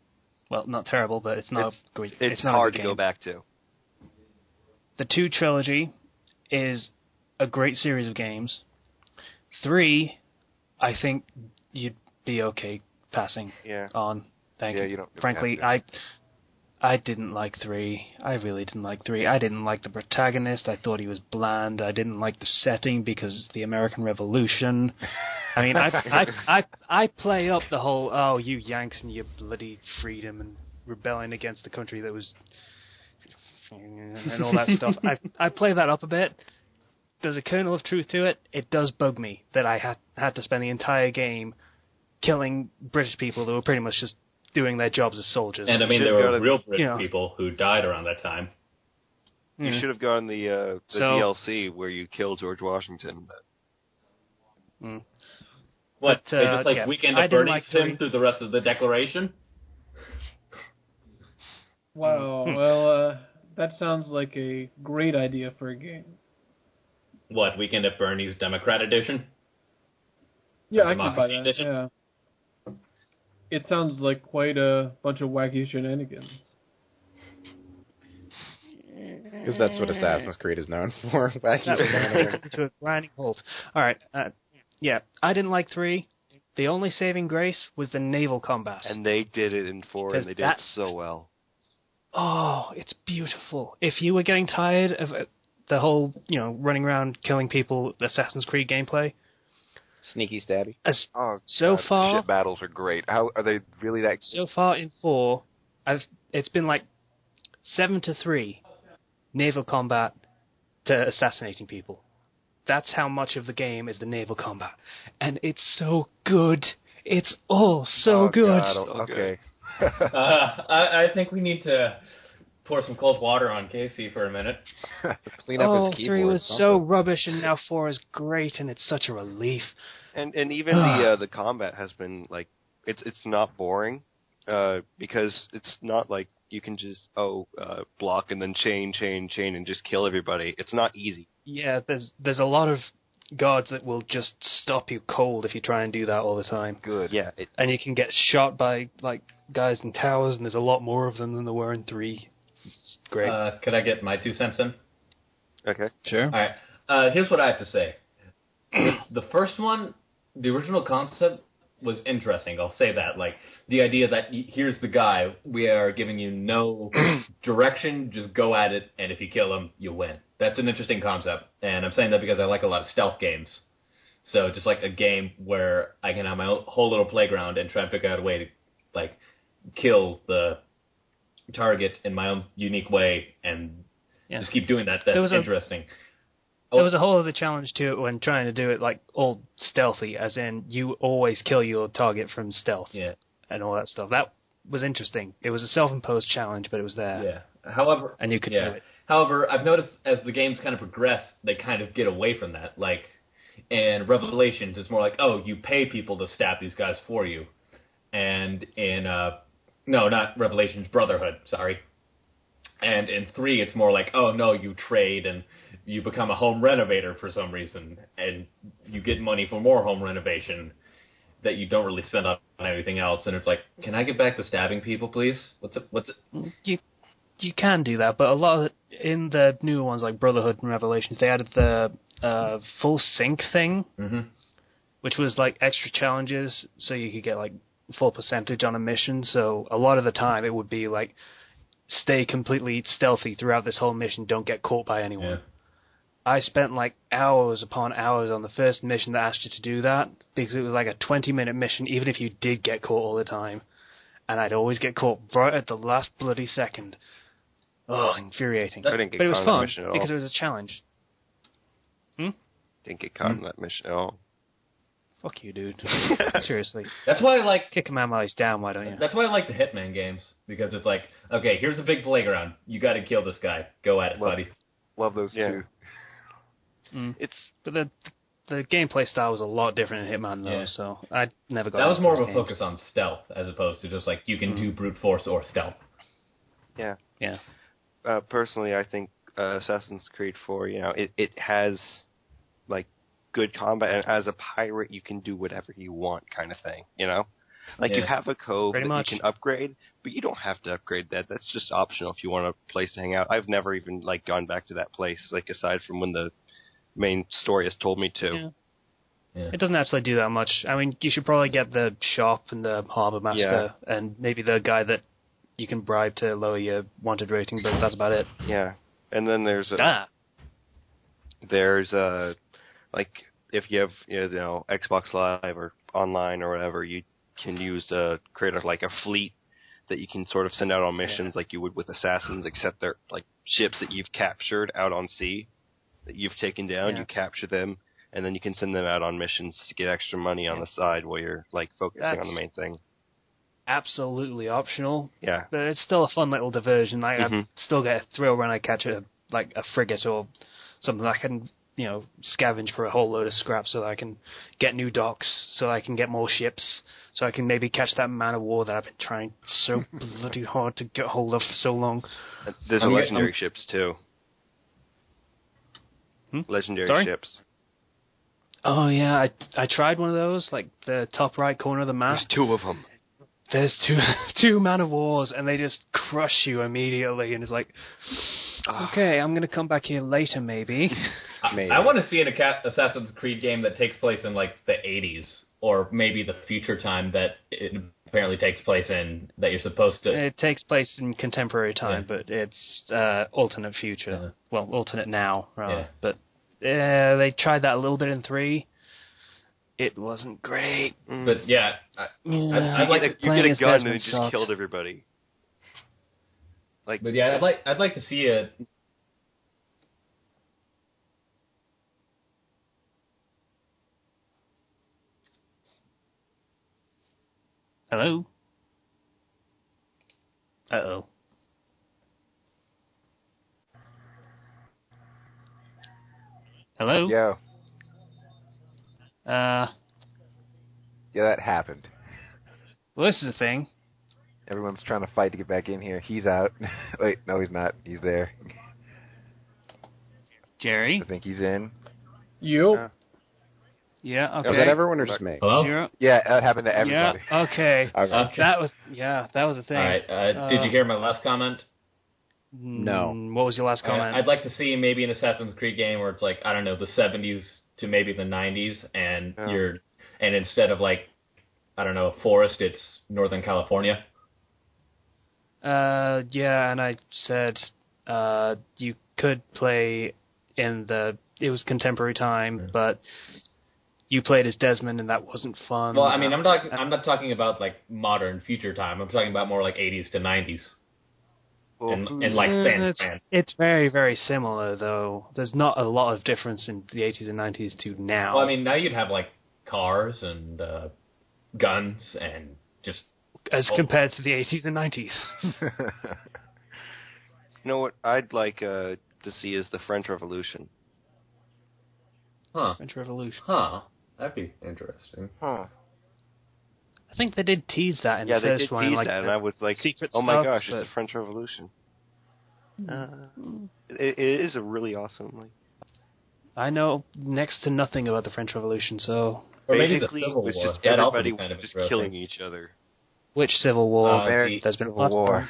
Well, not terrible, but it's not great. It's not hard a good to game. go back to. The 2 trilogy is a great series of games. 3, I think you'd be okay passing on. Thank you. You don't Frankly, I didn't like 3. I really didn't like 3. I didn't like the protagonist. I thought he was bland. I didn't like the setting because it's the American Revolution. I mean, I play up the whole, you Yanks and your bloody freedom and rebelling against the country that was... and all that stuff. I play that up a bit. There's a kernel of truth to it. It does bug me that I had to spend the entire game killing British people that were pretty much just doing their jobs as soldiers. And I mean, there were real British people who died around that time. You should have gone the DLC where you kill George Washington. What? They just Weekend at Bernie's him through the rest of the Declaration? Wow. Well, that sounds like a great idea for a game. What? Weekend at Bernie's Democrat Edition? Yeah, I could buy that. Edition? Yeah. It sounds like quite a bunch of wacky shenanigans. Because that's what Assassin's Creed is known for. Wacky shenanigans. To a grinding halt. All right. Yeah, I didn't like 3. The only saving grace was the naval combat. And they did it in 4, and they did it so well. Oh, it's beautiful. If you were getting tired of the whole, running around killing people Assassin's Creed gameplay. Sneaky stabby. So far, ship battles are great. How are they really that? So far in 4, it's been like 7-3 naval combat to assassinating people. That's how much of the game is the naval combat, and it's so good. It's all so good. God, okay. I think we need to pour some cold water on Casey for a minute. Clean up his keyboard. 3 was so rubbish, and now 4 is great, and it's such a relief. And even the combat has been like it's not boring because it's not like you can just block and then chain and just kill everybody. It's not easy. Yeah, there's a lot of guards that will just stop you cold if you try and do that all the time. Good. Yeah. And you can get shot by like guys in towers, and there's a lot more of them than there were in 3. It's great. Could I get my 2 cents in? Okay. Sure. All right. Here's what I have to say. The first one, the original concept was interesting. I'll say that. Like, the idea that here's the guy, we are giving you no direction, just go at it, and if you kill him, you win. That's an interesting concept, and I'm saying that because I like a lot of stealth games. So just like a game where I can have my own whole little playground and try and figure out a way to, like, kill the target in my own unique way and just keep doing that. That's interesting. There was a whole other challenge to it when trying to do it like all stealthy, as in you always kill your target from stealth and all that stuff. That was interesting. It was a self-imposed challenge, but it was there. Yeah. However, and you could do it. However, I've noticed as the games kind of progress, they kind of get away from that. Like in Revelations, it's more like, you pay people to stab these guys for you. And in no, not Revelations, Brotherhood. Sorry. And in 3, it's more like, you trade and you become a home renovator for some reason, and you get money for more home renovation that you don't really spend on anything else. And it's like, can I get back to stabbing people, please? What's it? You can do that, but a lot of it, in the newer ones like Brotherhood and Revelations, they added the full sync thing, which was like extra challenges, so you could get like full percentage on a mission. So a lot of the time it would be like, stay completely stealthy throughout this whole mission, don't get caught by anyone. Yeah. I spent like hours upon hours on the first mission that asked you to do that, because it was like a 20-minute mission, even if you did get caught all the time. And I'd always get caught right at the last bloody second. Oh, infuriating. I didn't get but it was caught in fun, that mission at all. because it was a challenge. Didn't get caught in that mission at all. Fuck you, dude. Seriously. That's why I like... Kick a man while he's down, why don't you? That's why I like the Hitman games, because it's like, okay, here's a big playground. You got to kill this guy. Go at it, buddy. Love those two. But the gameplay style was a lot different in Hitman, though, so I never got... That was more of a focus on stealth, as opposed to just like, you can do brute force or stealth. Yeah. Yeah. Personally, I think Assassin's Creed 4, it has, like, good combat, and as a pirate, you can do whatever you want kind of thing, Like, you have a cove that you can upgrade, but you don't have to upgrade that. That's just optional if you want a place to hang out. I've never even, like, gone back to that place, like, aside from when the main story has told me to. Yeah. It doesn't actually do that much. I mean, you should probably get the shop and the harbor master and maybe the guy that you can bribe to lower your wanted rating, but that's about it. Yeah. And then there's like, if you have, Xbox Live or online or whatever, you can use create a fleet that you can sort of send out on missions like you would with Assassins, except they're like ships that you've captured out on sea that you've taken down. You capture them, and then you can send them out on missions to get extra money on the side while you're like focusing on the main thing. Absolutely optional. Yeah. But it's still a fun little diversion. Like, I still get a thrill when I catch a frigate or something that I can, scavenge for a whole load of scrap so that I can get new docks, so I can get more ships, so I can maybe catch that man of war that I've been trying so bloody hard to get hold of for so long. There's legendary ships, too. Legendary ships. Oh, yeah. I tried one of those, like the top right corner of the map. There's 2 of them. There's two man of wars, and they just crush you immediately, and it's like, okay, I'm going to come back here later, maybe. I want to see an Assassin's Creed game that takes place in, like, the 80s, or maybe the future time that it apparently takes place in that you're supposed to. It takes place in contemporary time, but it's alternate future. Yeah. Well, alternate now, rather. Yeah. But they tried that a little bit in 3. It wasn't great. But yeah, I'd like to, you get a gun and it just killed everybody. Like, but yeah, I'd like to see it. Hello? Uh-oh. Hello? Yo. Uh, Yeah, that happened. well, this is a thing. Everyone's trying to fight to get back in here. He's out. Wait, no, he's not. He's there. Jerry? I think he's in. You? Yeah, okay. Was that everyone or just me? Hello? 0? Yeah, that happened to everybody. Yeah, okay. Okay. That was a thing. All right. Did you hear my last comment? No. What was your last comment? I'd like to see maybe an Assassin's Creed game where it's like, I don't know, the 70s to maybe the 90s, and and instead of like, I don't know, a forest, it's Northern California. Yeah, and I said you could play it was contemporary time, but you played as Desmond, and that wasn't fun. Well, I mean, I'm not talking about like modern future time. I'm talking about more like 80s to 90s. And like San Fran. It's very, very similar, though. There's not a lot of difference in the 80s and 90s to now. Well, I mean, now you'd have like cars and guns and just as compared to the 80s and 90s. You know what I'd like to see is the French Revolution. French Revolution. That'd be interesting. I think they did tease that in the first one. Yeah, they did tease like that, and I was like, secret oh my stuff, gosh, it's the French Revolution. It is a really awesome, like... I know next to nothing about the French Revolution, so... Or maybe the Basically, Civil it was War. just That'd also everybody be kind of just interesting. killing each other. Which Civil War? There's been Civil War.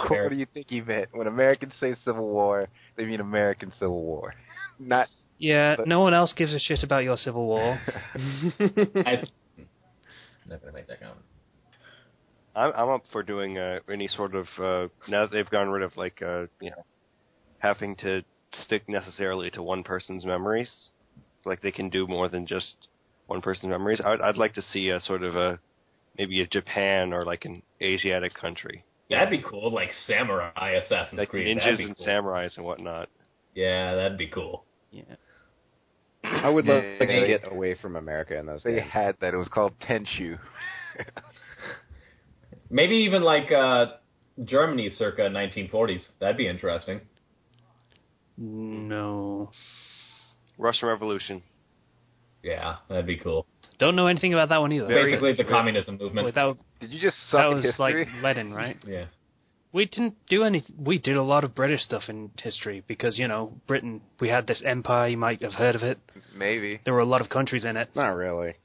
What do you think he meant? When Americans say Civil War, they mean American Civil War. Not... Yeah, no one else gives a shit about your Civil War. I'm not going to make that comment. I'm up for doing any sort of now that they've gotten rid of like having to stick necessarily to one person's memories, like they can do more than just one person's memories. I'd like to see a sort of maybe a Japan or like an Asiatic country. Yeah, that'd be cool, like samurai Assassin's like Creed. ninjas and samurais and whatnot. Yeah, that'd be cool. Yeah. I would love to get away from America in those They games. had that. It was called Tenchu. Maybe even like Germany circa 1940s. That'd be interesting. No. Russian Revolution. Yeah, that'd be cool. Don't know anything about that one either. Basically, the communism movement. Wait, that Did you just suck was at history? like Lenin, right? Yeah. We didn't do any. We did a lot of British stuff in history because, Britain, we had this empire, you might have heard of it. Maybe. There were a lot of countries in it. Not really.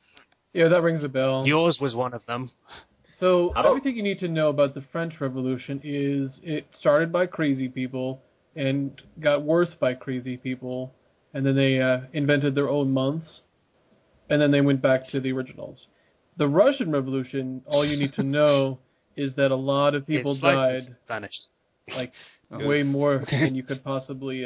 Yeah, that rings a bell. Yours was one of them. So everything you need to know about the French Revolution is it started by crazy people and got worse by crazy people, and then they invented their own months, and then they went back to the originals. The Russian Revolution, all you need to know is that a lot of people died, vanished. like way more than you could possibly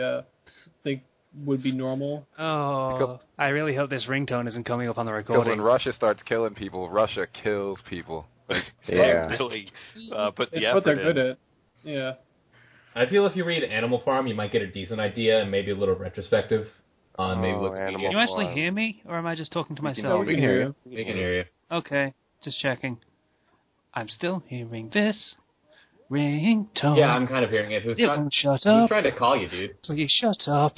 think would be normal. Oh, I really hope this ringtone isn't coming up on the Because recording. when Russia starts killing people, Russia kills people. Like, Yeah. Really put the It's effort what they're in. good at. Yeah. I feel if you read Animal Farm, you might get a decent idea and maybe a little retrospective on maybe Oh, Wikipedia. Animal Can you actually Farm. hear me, or am I just talking to No, myself? we can hear you. We can hear you. Okay, just checking. I'm still hearing this ringtone. Yeah, I'm kind of hearing it. Who's It won't shut who's up. trying to call you, dude? Please shut up.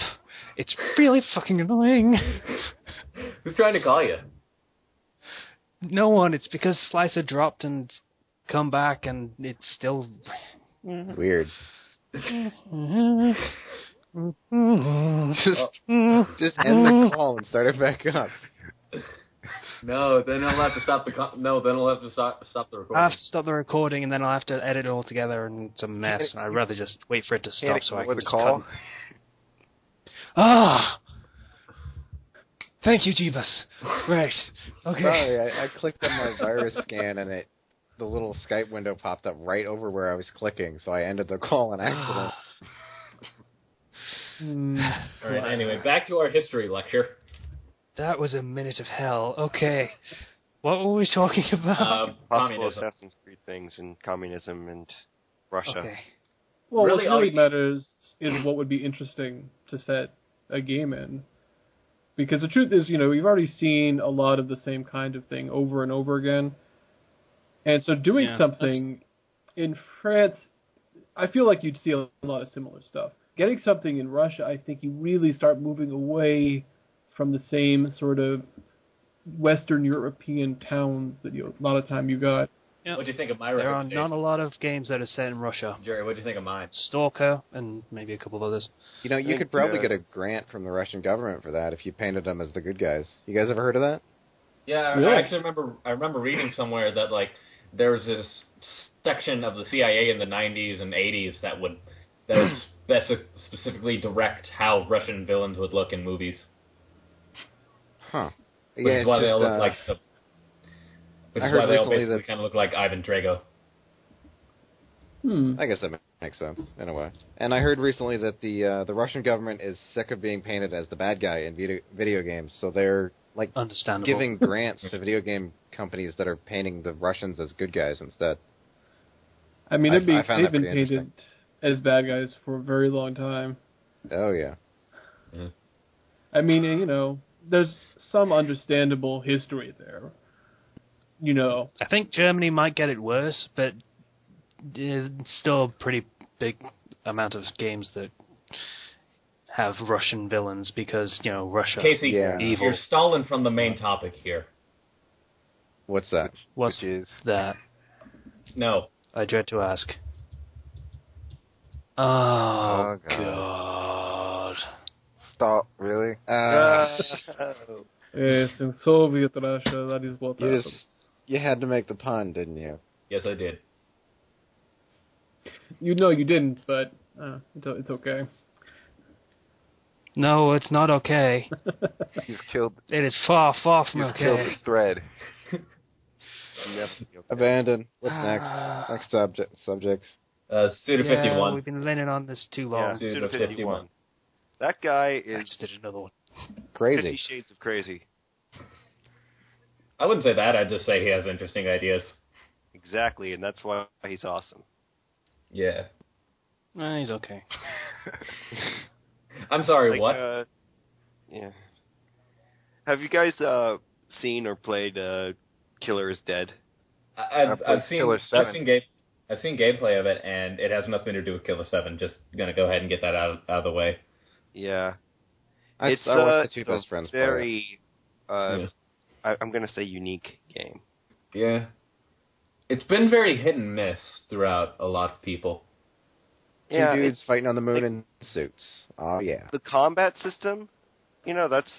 It's really fucking annoying. Who's trying to call you? No one. It's because Slicer dropped and come back, and it's still. Weird. Just end the call and start it back up. No, then I'll have to stop the then I'll have to stop the recording. I have to stop the recording, and then I'll have to edit it all together, and it's a mess. I'd rather just wait for it to stop so I can the just call. cut. Ah! Thank you, Jeebus. Right. Okay. Sorry, I clicked on my virus scan and it the little Skype window popped up right over where I was clicking, so I ended the call on accident. All right. Anyway, back to our history lecture. That was a minute of hell. Okay. What were we talking about? Possible Communism. Assassin's Creed things and communism and Russia. Okay. Well, Really, what really matters is what would be interesting to set a game in. Because the truth is, we've already seen a lot of the same kind of thing over and over again. And so doing something in France, I feel like you'd see a lot of similar stuff. Getting something in Russia, I think you really start moving away from the same sort of Western European towns that a lot of time you got. Yeah. What'd you think of my There are recommendation? not a lot of games that are set in Russia. Jerry, what'd you think of mine? Stalker and maybe a couple of others. You could probably get a grant from the Russian government for that if you painted them as the good guys. You guys ever heard of that? Yeah, Yeah. I actually remember reading somewhere that there was this section of the CIA in the 90s and 80s that would specifically direct how Russian villains would look in movies. Huh. Which Yeah, is why it's they all just, look like the. Which I is heard why they all recently basically that- kind of look like Ivan Drago. I guess that makes sense, in a way. And I heard recently that the Russian government is sick of being painted as the bad guy in video games, so they're, Understandable. giving grants to video game companies that are painting the Russians as good guys instead. I mean, I they've found that been pretty painted as bad guys for a very long time. Oh, yeah. I mean, there's some understandable history there. I think Germany might get it worse, but it's still a pretty big amount of games that have Russian villains because, Russia. Casey, Yeah. Evil. you're stalling from the main topic here. What's that? What's Which is that? No. I dread to ask. Oh, Oh, God. stop, really? Yes, in Soviet Russia, that is what happened. You had to make the pun, didn't you? Yes, I did. You didn't, but it's okay. No, it's not okay. You've killed. It is far, far from You've killed okay. the thread. Abandon. What's next? Next subject. Suda51. We've been leaning on this too long. Yeah, Suda 51. That guy I is just did another one. 50 Crazy. Shades of crazy. I wouldn't say that. I'd just say he has interesting ideas. Exactly, and that's why he's awesome. Yeah. He's okay. I'm sorry, what? Yeah. Have you guys seen or played Killer is Dead? I've seen Killer 7. I've seen gameplay of it, and it has nothing to do with Killer 7. Just gonna go ahead and get that out of the way. Yeah. I watched the two best friends play it. Very, I'm going to say unique game. Yeah. It's been very hit and miss throughout a lot of people. Two Yeah, dudes fighting on the moon in suits. Oh, yeah. The combat system, that's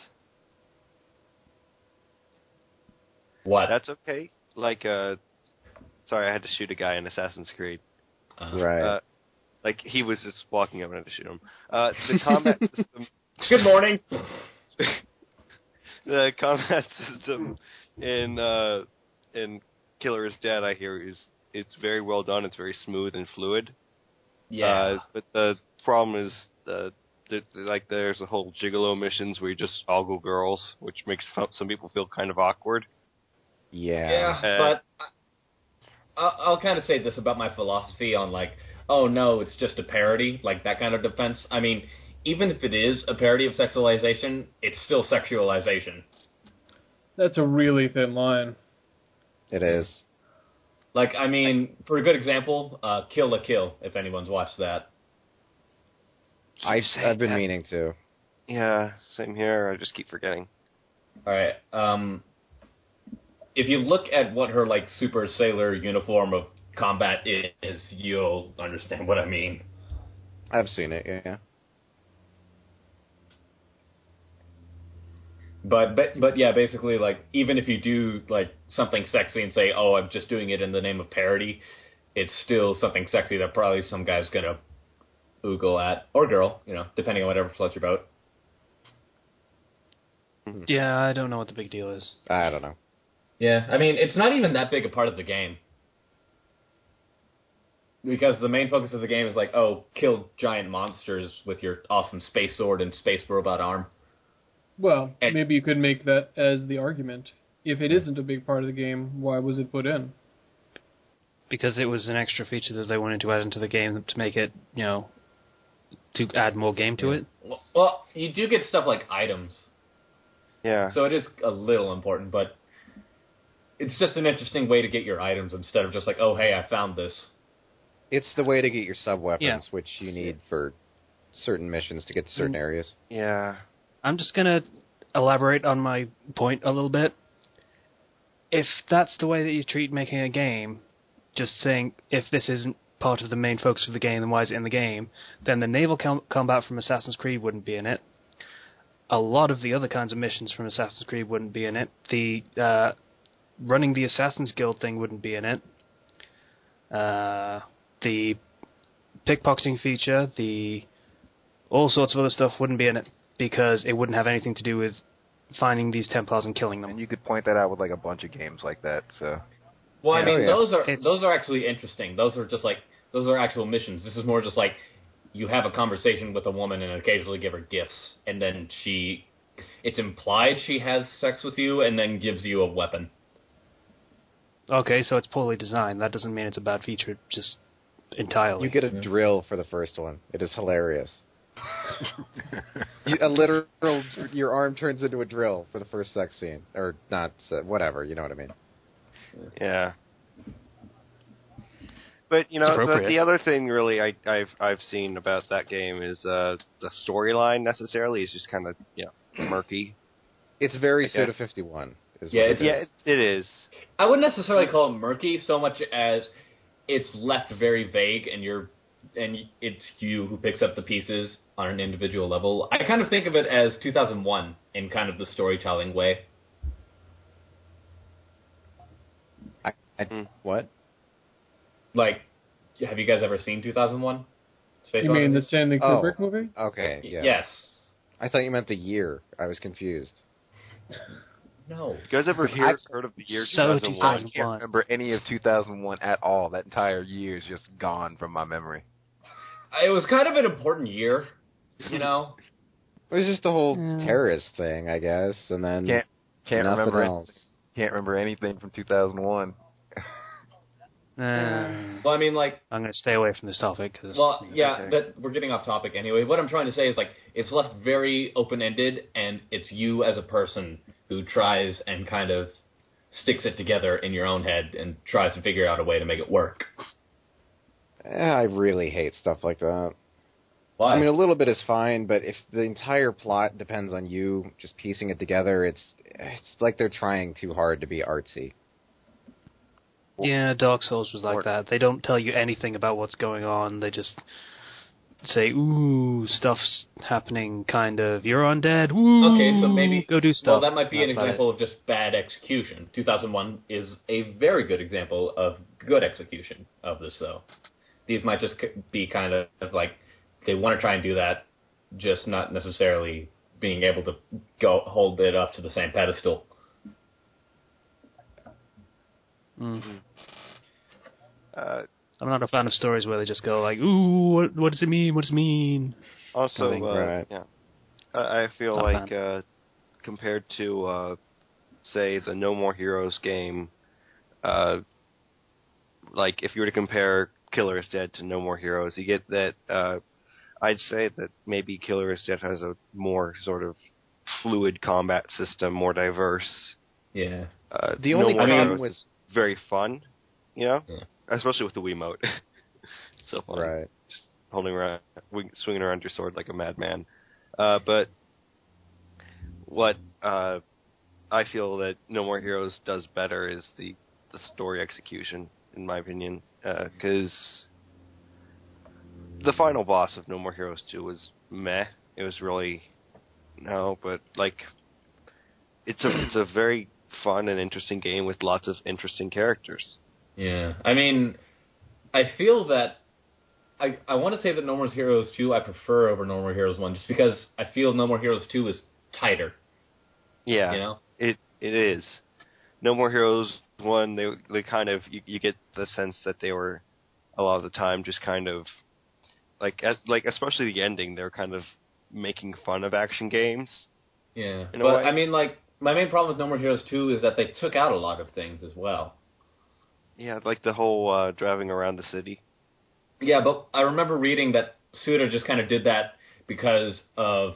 What? okay. Sorry, I had to shoot a guy in Assassin's Creed. Right. He was just walking up and I had to shoot him. The combat system... Good morning. The combat system in Killer is Dead, I hear, it's very well done. It's very smooth and fluid. Yeah. But the problem is, there's a whole gigolo missions where you just ogle girls, which makes some people feel kind of awkward. Yeah. But I'll kind of say this about my philosophy on oh no, it's just a parody, that kind of defense. I mean, even if it is a parody of sexualization, it's still sexualization. That's a really thin line. It is. For a good example, Kill la Kill, if anyone's watched that. I've been meaning to. Yeah, same here. I just keep forgetting. All right. If you look at what her super sailor uniform of combat is, you'll understand what I mean. I've seen it, yeah. But yeah, basically, even if you do something sexy and say, "Oh, I'm just doing it in the name of parody," it's still something sexy that probably some guy's gonna oogle at, or girl, depending on whatever floats your boat. Yeah, I don't know what the big deal is. I don't know. Yeah, I mean, it's not even that big a part of the game. Because the main focus of the game is like, oh, kill giant monsters with your awesome space sword and space robot arm. Well, And- maybe you could make that as the argument. If it isn't a big part of the game, why was it put in? Because it was an extra feature that they wanted to add into the game to make it, to add more game to it. Well, you do get stuff like items. Yeah. So it is a little important, but it's just an interesting way to get your items instead of just like, oh, hey, I found this. It's the way to get your sub-weapons, Yeah. which you need for certain missions to get to certain areas. Yeah. I'm just going to elaborate on my point a little bit. If that's the way that you treat making a game, just saying, if this isn't part of the main focus of the game, then why is it in the game? Then the naval combat from Assassin's Creed wouldn't be in it. A lot of the other kinds of missions from Assassin's Creed wouldn't be in it. The running the Assassin's Guild thing wouldn't be in it. The pickpocketing feature, all sorts of other stuff wouldn't be in it because it wouldn't have anything to do with finding these Templars and killing them. And you could point that out with like a bunch of games like that. So Well, I mean, yeah. those are actually interesting. Those are actual missions. This is more just like you have a conversation with a woman and occasionally give her gifts, and then it's implied she has sex with you and then gives you a weapon. Okay, so it's poorly designed. That doesn't mean it's a bad feature, just entirely. You get a drill for the first one. It is hilarious. A literal, your arm turns into a drill for the first sex scene, or not, whatever. You know what I mean? Yeah. But the other thing really I've seen about that game is the storyline necessarily is just kind of murky. It's very I guess. Suda 51. It is. I wouldn't necessarily call it murky so much as it's left very vague, and it's you who picks up the pieces on an individual level. I kind of think of it as 2001 in kind of the storytelling way. What? Like, have you guys ever seen 2001? Space You mean Odyssey? the Stanley Kubrick movie? Okay, yeah. Yes. I thought you meant the year. I was confused. No. You guys ever heard of the year So 2001? I can't remember any of 2001 at all. That entire year is just gone from my memory. It was kind of an important year, It was just the whole terrorist thing, I guess, and then Can't nothing remember. else. Can't remember anything from 2001. Well, I mean, like, I'm going to stay away from this topic. Cause, that we're getting off topic anyway. What I'm trying to say is, like, it's left very open-ended, and it's you as a person who tries and kind of sticks it together in your own head and tries to figure out a way to make it work. I really hate stuff like that. Why? I mean, a little bit is fine, but if the entire plot depends on you just piecing it together, it's like they're trying too hard to be artsy. Yeah, Dark Souls was like that. They don't tell you anything about what's going on. They just say, ooh, stuff's happening, kind of. You're undead. Ooh, Okay, so maybe go do stuff. Well, that might be an That's about example of just bad execution. 2001 is a very good example of good execution of this, though. These might just be kind of like they want to try and do that, just not necessarily being able to go hold it up to the same pedestal. Mm-hmm. I'm not a fan of stories where they just go like, ooh, what does it mean? What does it mean? Also, Right. I feel Not like compared to, say, the No More Heroes game, like if you were to compare Killer is Dead to No More Heroes, you get that. I'd say that maybe Killer is Dead has a more sort of fluid combat system, more diverse. Yeah. The only No More problem Heroes with is very fun, especially with the Wiimote. It's so fun. right. Just holding around, swinging around your sword like a madman. But what I feel that No More Heroes does better is the story execution, in my opinion, because the final boss of No More Heroes 2 was meh. It was really but like it's a very fun and interesting game with lots of interesting characters. Yeah. I mean, I feel that I want to say that No More Heroes 2 I prefer over No More Heroes 1 just because I feel No More Heroes 2 is tighter. Yeah. It is. No More Heroes 1, they kind of you get the sense that they were a lot of the time just kind of like especially the ending, they're kind of making fun of action games. Yeah, but I mean, like, my main problem with No More Heroes 2 is that they took out a lot of things as well. Yeah, like the whole driving around the city. Yeah, but I remember reading that Suda just kind of did that because of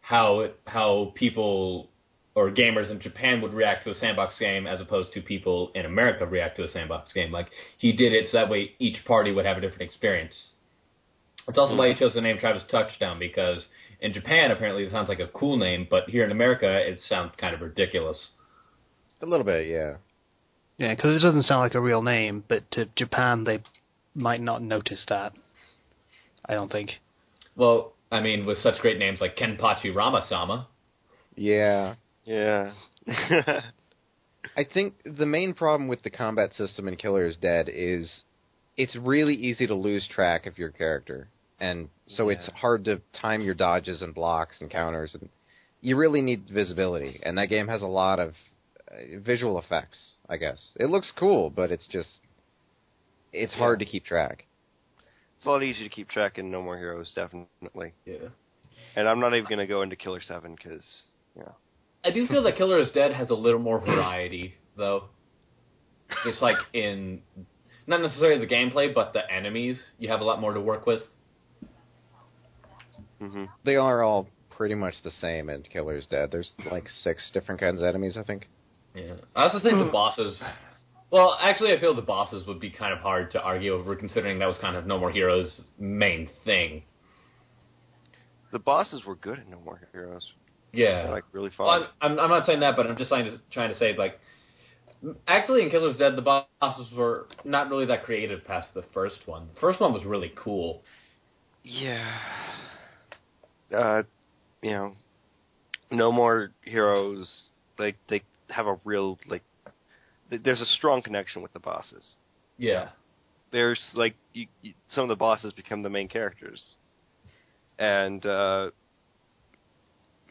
how people or gamers in Japan would react to a sandbox game as opposed to people in America react to a sandbox game. Like, he did it so that way each party would have a different experience. It's also why he chose the name Travis Touchdown, because in Japan, apparently, it sounds like a cool name, but here in America, it sounds kind of ridiculous. A little bit, yeah. Yeah, because it doesn't sound like a real name, but to Japan, they might not notice that. I don't think. Well, I mean, with such great names like Kenpachi Ramasama. Yeah. Yeah. I think the main problem with the combat system in Killer is Dead is it's really easy to lose track of your character. And so it's hard to time your dodges and blocks and counters. And you really need visibility. And that game has a lot of visual effects, I guess. It looks cool, but it's hard to keep track. It's a lot easier to keep track in No More Heroes, definitely. Yeah. And I'm not even going to go into Killer 7 because, I do feel that Killer is Dead has a little more variety, though. Just like in, not necessarily the gameplay, but the enemies. You have a lot more to work with. Mm-hmm. They are all pretty much the same in Killer's Dead. There's like 6 different kinds of enemies, I think. Yeah. I also think the bosses... Well, actually, I feel the bosses would be kind of hard to argue over, considering that was kind of No More Heroes' main thing. The bosses were good in No More Heroes. Yeah. They're, like, really fun. Well, I'm not saying that, but I'm just trying to say, like... Actually, in Killer's Dead, the bosses were not really that creative past the first one. The first one was really cool. Yeah. No More Heroes, like, they have a real, like, there's a strong connection with the bosses. Yeah. There's, like, some of the bosses become the main characters. And,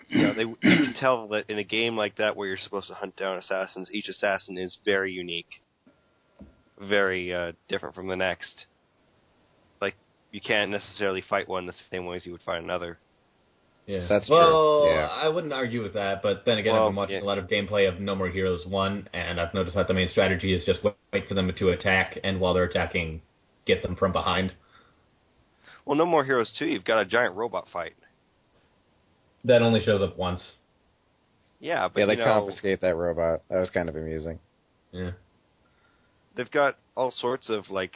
you can tell that in a game like that where you're supposed to hunt down assassins, each assassin is very unique. Very different from the next. Like, you can't necessarily fight one the same way as you would fight another. Yeah. That's true. Yeah. I wouldn't argue with that, but then again, I've been watching a lot of gameplay of No More Heroes 1, and I've noticed that the main strategy is just wait for them to attack, and while they're attacking, get them from behind. Well, No More Heroes 2, you've got a giant robot fight. That only shows up once. Yeah, but they confiscate that robot. That was kind of amusing. Yeah. They've got all sorts of, like,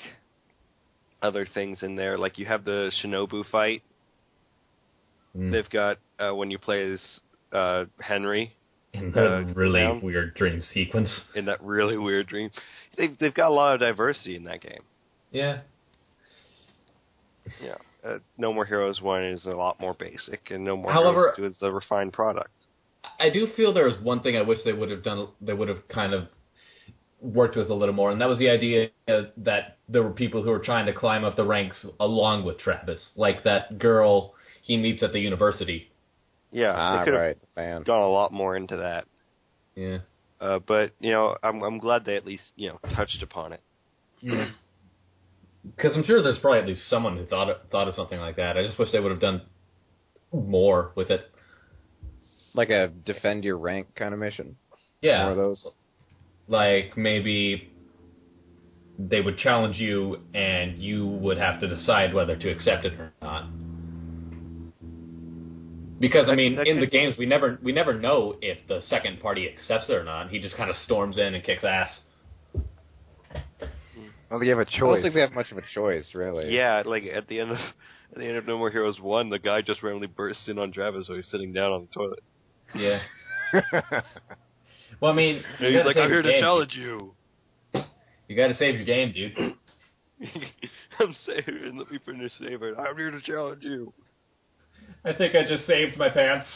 other things in there. Like, you have the Shinobu fight. They've got, when you play as Henry. In that really weird dream sequence. In that really weird dream. They've got a lot of diversity in that game. Yeah. Yeah. No More Heroes 1 is a lot more basic, and No More Heroes 2 is the refined product. I do feel there was one thing I wish they would have done, they would have kind of worked with a little more, and that was the idea that there were people who were trying to climb up the ranks along with Travis. Like that girl he meets at the university. Yeah, they could have gone a lot more into that. Yeah. But, I'm glad they at least, touched upon it. Yeah. Because I'm sure there's probably at least someone who thought of something like that. I just wish they would have done more with it. Like a defend your rank kind of mission? Yeah. More of those? Like, maybe they would challenge you and you would have to decide whether to accept it or not. Because, I mean, in the games, we never know if the second party accepts it or not. He just kind of storms in and kicks ass. Well, you have a choice. I don't think we have much of a choice, really. Yeah, like at the end of No More Heroes 1, the guy just randomly bursts in on Travis while he's sitting down on the toilet. Yeah. Well, I mean, he's like, I'm here to challenge you. You got to save your game, dude. I'm saving. Let me finish saving. I'm here to challenge you. I think I just saved my pants.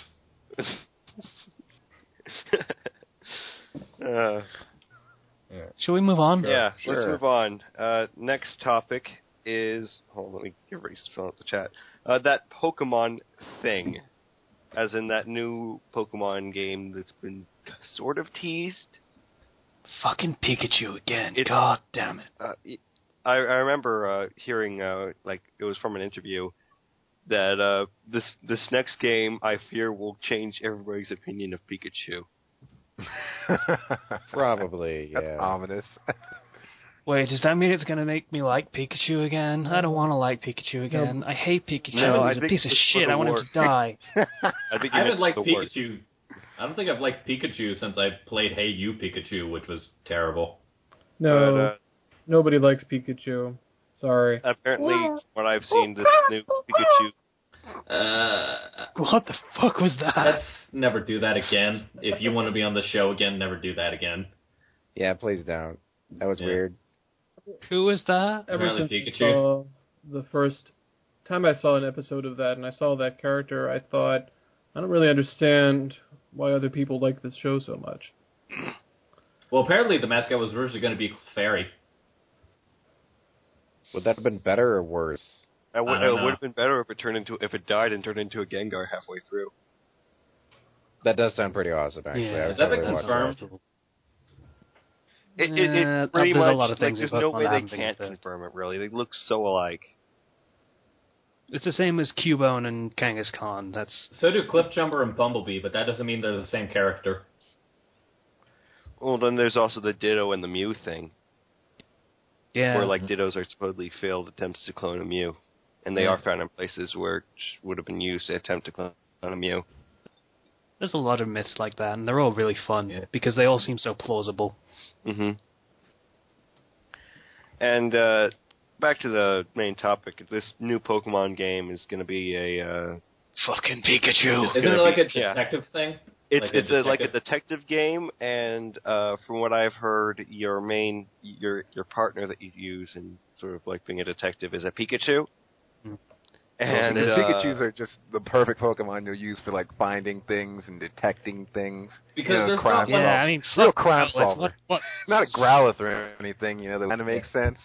Shall we move on? Yeah, sure. Let's move on. Next topic is... Hold on, let me get ready to fill out the chat. That Pokemon thing. As in that new Pokemon game that's been sort of teased. Fucking Pikachu again. God damn it. I remember hearing, like, it was from an interview, that this next game, I fear, will change everybody's opinion of Pikachu. Probably, yeah. That's ominous. Wait, does that mean it's going to make me like Pikachu again? I don't want to like Pikachu again. I hate Pikachu. No, He's a piece of shit. I want him to die. I haven't liked Pikachu. Pikachu. I don't think I've liked Pikachu since I played Hey You Pikachu, which was terrible. No, But, nobody likes Pikachu. Sorry. apparently, what I've seen, this new Pikachu. What the fuck was that? Let's never do that again. If you want to be on the show again, never do that again. Yeah, please don't. That was weird. Who was that? Ever Apparently since Pikachu. I saw the first time I saw an episode of that and I saw that character, I thought, I don't really understand why other people like this show so much. Well, apparently the mascot was originally going to be Fairy. Would that have been better or worse? It would know. have been better if it died and turned into a Gengar halfway through. That does sound pretty awesome, actually. Yeah. I would Has that been totally watch confirmed? It there's pretty a much, lot of things like, there's in no Pokemon way that they haven't been can't confirmed. confirm it, really. They look so alike. It's the same as Cubone and Kangaskhan. That's So do Cliffjumper and Bumblebee, but that doesn't mean they're the same character. Well, then there's also the Ditto and the Mew thing, yeah. where, like, Dittos are supposedly failed attempts to clone a Mew. And they are found in places where it would have been used to attempt to clone a Mew. There's a lot of myths like that, and they're all really fun because they all seem so plausible. Mm-hmm. And back to the main topic. This new Pokemon game is going to be a Fucking Pikachu. Isn't it like a detective thing? It's like a detective game, and from what I've heard, your partner that you use in sort of like being a detective is a Pikachu. And Pikachus are just the perfect Pokemon you'll use for like finding things and detecting things. Because there's crime not like- Yeah, solver. I mean, Real fuck crime Growlithe. solver. What Not a Growlithe or anything, that kind of makes sense.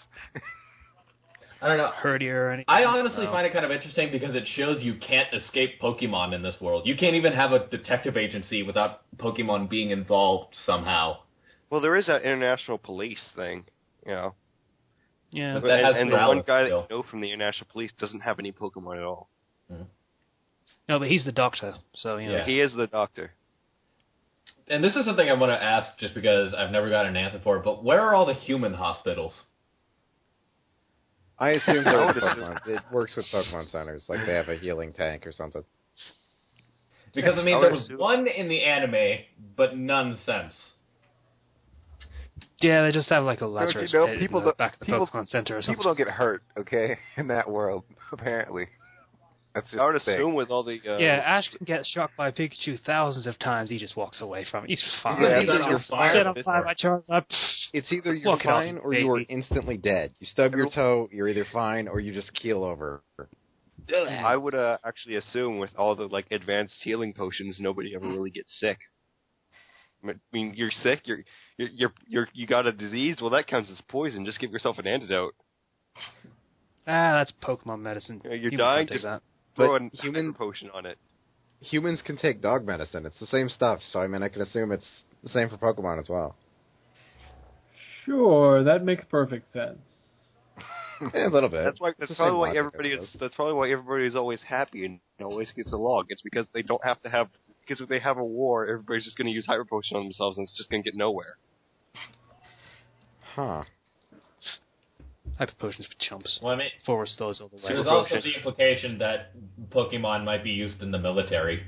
I don't know. Herdier or anything? I honestly find it kind of interesting because it shows you can't escape Pokemon in this world. You can't even have a detective agency without Pokemon being involved somehow. well, there is that international police thing, Yeah. But that has and the one Growlithe guy still. that you know from the international police doesn't have any Pokemon at all. No, but he's the doctor, so, Yeah. He is the doctor. And this is something I want to ask just because I've never gotten an answer for it, but where are all the human hospitals? I assume they're with Pokemon. It works with Pokemon centers, like they have a healing tank or something. Because, I mean, I would there was assume- one in the anime, but none since. Yeah, they just have like a Lazarus you know, pit people in the don't- back of the people- Pokemon Center or something. People don't get hurt, okay, in that world, apparently. That's just I would the thing. assume with all the Yeah, Ash can get shocked by Pikachu thousands of times. He just walks away from it. He's fine. Yeah, Is that you're on fire? Set on fire by Charizard. It's either you're Walk it off, fine or you are baby. instantly dead. You stub your toe, you're either fine or you just keel over. I would actually assume with all the like advanced healing potions, nobody ever really gets sick. I mean, you're sick. You got a disease. Well, that counts as poison. Just give yourself an antidote. That's Pokemon medicine. You're Humans dying, don't take just- that. Throw But a hyper potion on it. Humans can take dog medicine. It's the same stuff, so I mean, I can assume it's the same for Pokemon as well. Sure, that makes perfect sense. A little bit. That's It's the probably same why logic, I everybody is. suppose. That's probably why everybody is always happy and always gets along. It's because they don't have to have. Because if they have a war, everybody's just going to use hyper potion on themselves, and it's just going to get nowhere. Huh. Hyper potions for chumps. Well, I mean, Four restores all the way. there's also the implication that Pokemon might be used in the military.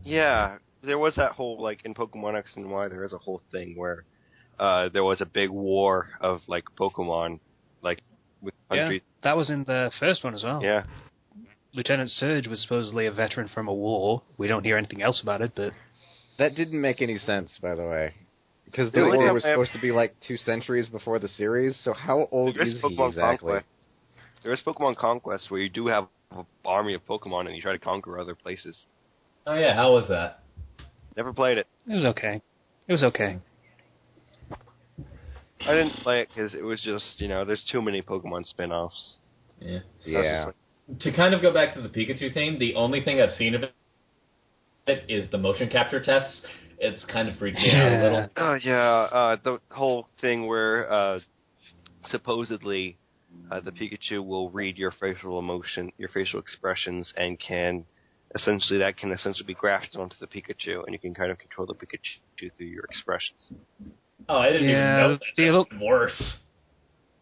Yeah, there was that whole like in Pokemon X and Y. There is a whole thing where there was a big war of like Pokemon, like with Yeah, countries. that was in the first one as well. Yeah. Lieutenant Surge was supposedly a veteran from a war. We don't hear anything else about it, but That didn't make any sense, by the way. Because the Really? war was Yeah, supposed to be like 2 centuries before the series, so how old There is is he Pokemon exactly? Conquest. There is Pokemon Conquest where you do have an army of Pokemon and you try to conquer other places. Oh yeah, how was that? Never played it. it was okay. It was okay. I didn't play it because it was just, there's too many Pokemon spin-offs. Yeah. Yeah. To kind of go back to the Pikachu thing, the only thing I've seen of it is the motion capture tests. It's kind of freaked me out a little. Oh, yeah, the whole thing where supposedly the Pikachu will read your facial emotion, your facial expressions, and can essentially be grafted onto the Pikachu, and you can kind of control the Pikachu through your expressions. Oh, I didn't even know that. That's worse.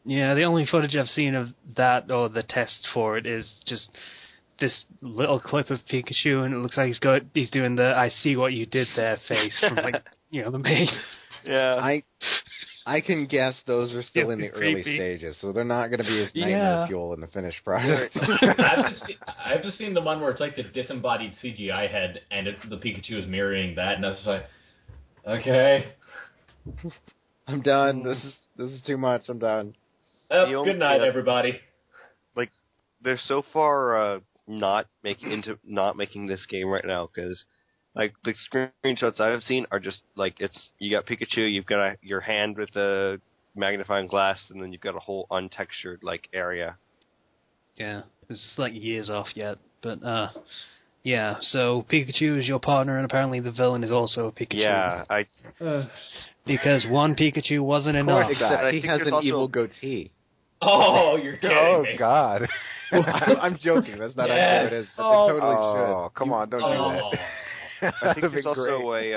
Yeah, the only footage I've seen of that, or the test for it, is just this little clip of Pikachu, and it looks like he's doing the "I see what you did there" face from the main. Yeah, I can guess those are still in the early stages, so they're not going to be as nightmare fuel in the finished product. I've just seen the one where it's like the disembodied CGI head, and the Pikachu is mirroring that, and that's just like, okay, I'm done. This is too much. I'm done. Good night, everybody. Like, they're so far not making this game right now, because like the screenshots I've seen are just like you got Pikachu, you've got your hand with the magnifying glass, and then you've got a whole untextured area. Yeah, it's like years off yet, but yeah. So Pikachu is your partner, and apparently the villain is also a Pikachu. Yeah, because one Pikachu wasn't enough. Except he has an evil goatee. Oh, you're kidding me. Oh, God. I'm joking. That's not actually what it is. But they totally should. Oh, come on. Don't do that. I think there's also a...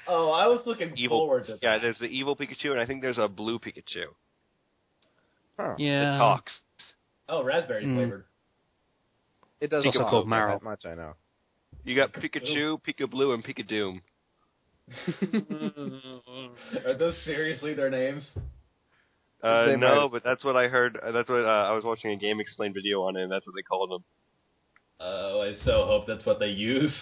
I was looking forward to that. Yeah, there's the evil Pikachu, and I think there's a blue Pikachu. Huh. Yeah. That talks. Oh, raspberry flavored. It does also called Marrow. That much I know. You got Pikachu, Pikablue, and Pikadoom. Are those seriously their names? No, but that's what I heard. That's what I was watching a Game Explained video on it, and that's what they called them. Oh, I so hope that's what they use.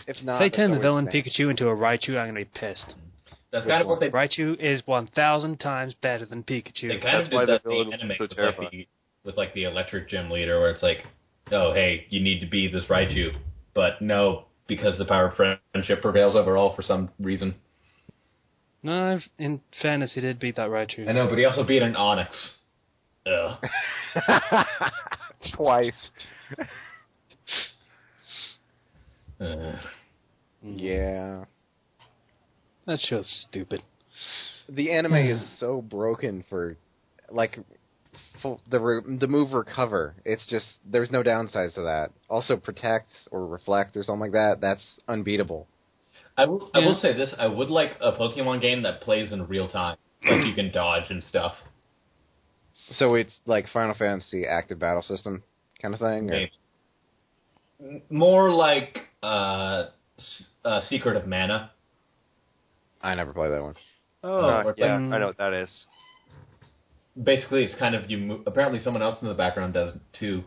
If not, if they turn the villain Pikachu into a Raichu, I'm going to be pissed. That's kind of what they... Raichu is 1,000 times better than Pikachu. They kind of did that in the anime with the electric gym leader, where it's like, oh, hey, you need to be this Raichu. But no, because the power of friendship prevails over all for some reason. No, in fairness, he did beat that Raichu. I know, but he also beat an Onyx. Ugh. Twice. Yeah. That's just stupid. The anime is so broken for, the move Recover. It's just, there's no downsides to that. Also, Protect or Reflect or something like that, that's unbeatable. I will say this, I would like a Pokemon game that plays in real time. Like, you can dodge and stuff. So it's like Final Fantasy active battle system kind of thing? Maybe. More like Secret of Mana. I never played that one. Oh, yeah, I know what that is. Basically, it's kind of you move. Apparently, someone else in the background does it too.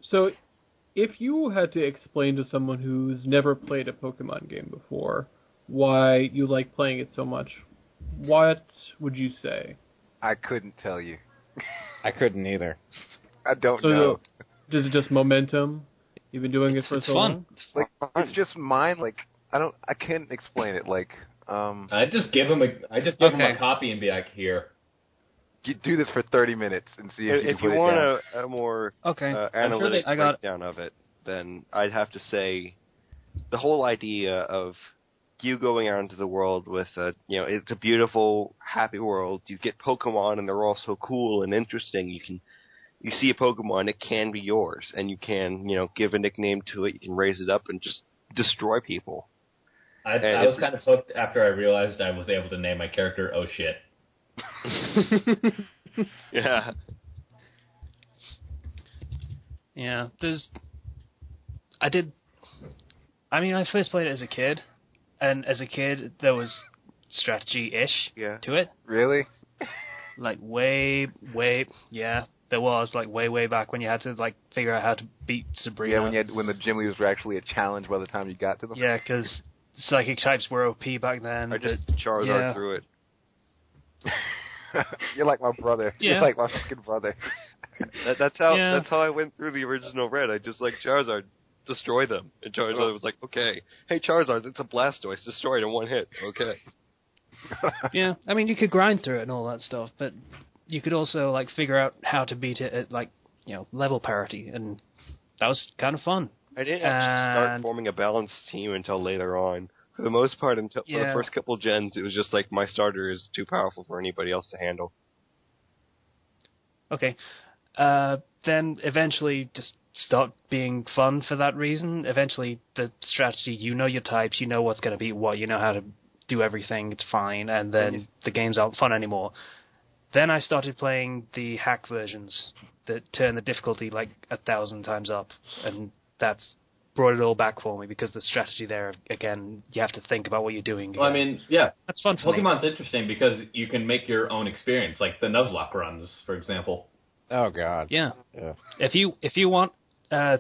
So, if you had to explain to someone who's never played a Pokemon game before why you like playing it so much, what would you say? I couldn't tell you. I couldn't either. I don't know. Is it just momentum? You've been doing it for so long? It's just mine. I can't explain it. I just give him a copy and be like, here. You do this for 30 minutes and see if you put want it down. a more analytic breakdown of it, then I'd have to say the whole idea of you going out into the world with it's a beautiful, happy world. You get Pokemon, and they're all so cool and interesting. You see a Pokemon, it can be yours, and you can give a nickname to it. You can raise it up and just destroy people. I was kind of hooked after I realized I was able to name my character Oh Shit. Yeah. Yeah, I first played it as a kid, and as a kid there was strategy-ish to it. Really? Way, there was, way back when you had to, figure out how to beat Sabrina. Yeah, when the gym leaders were actually a challenge by the time you got to them. Yeah, because psychic types were OP back then. I just Charizard through it. You're like my brother. Yeah. You're like my fucking brother. That's how I went through the original Red. I just Charizard, destroy them. And Charizard was like, okay. Hey, Charizard, it's a Blastoise. Destroy it in one hit. Okay. Yeah, you could grind through it and all that stuff, but you could also, figure out how to beat it at, level parity, and that was kind of fun. I didn't actually start forming a balanced team until later on. For the most part, until for the Yeah. first couple gens, it was just like my starter is too powerful for anybody else to handle. Okay. Then eventually just stop being fun for that reason. Eventually the strategy, you know your types, you know what's going to be what, you know how to do everything, it's fine, and then the games aren't fun anymore. Then I started playing the hack versions that turn the difficulty like 1,000 times up, and that's brought it all back for me, because the strategy there, again, you have to think about what you're doing. Well, I mean, yeah. That's fun for me. Pokemon's interesting because you can make your own experience, like the Nuzlocke runs, for example. Oh God. Yeah. Yeah. If you want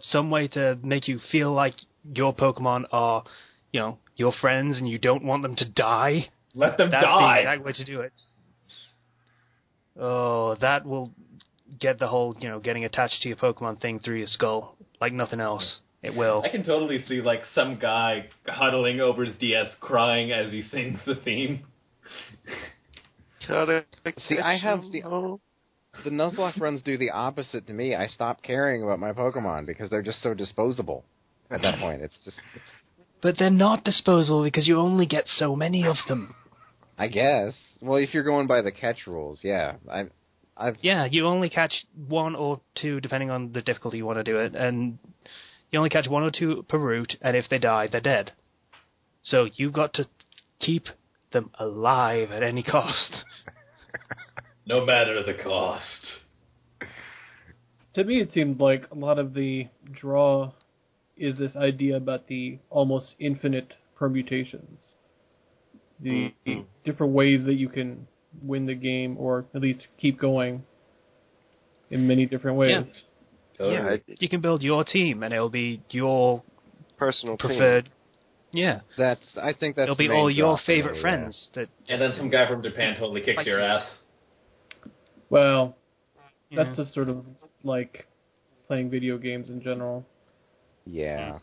some way to make you feel like your Pokemon are, your friends, and you don't want them to die, Let them that's die. the exact way to do it. Oh, that will get the whole, getting attached to your Pokemon thing through your skull like nothing else. It will. I can totally see, like, some guy huddling over his DS crying as he sings the theme. See, I have the Nuzlocke runs do the opposite to me. I stop caring about my Pokemon because they're just so disposable at that point. It's just... But they're not disposable because you only get so many of them. I guess. Well, if you're going by the catch rules, yeah. Yeah, you only catch one or two, depending on the difficulty you want to do it, and you only catch one or two per route, and if they die, they're dead. So you've got to keep them alive at any cost. No matter the cost. To me, it seemed like a lot of the draw is this idea about the almost infinite permutations. The different ways that you can win the game, or at least keep going in many different ways. Yeah, You can build your team, and it'll be your personal preferred... team. Yeah. I think that's It'll be the main all your draw for me, favorite friends. That And then some guy from Japan totally kicks your ass. Well, that's just sort of like playing video games in general. Yeah.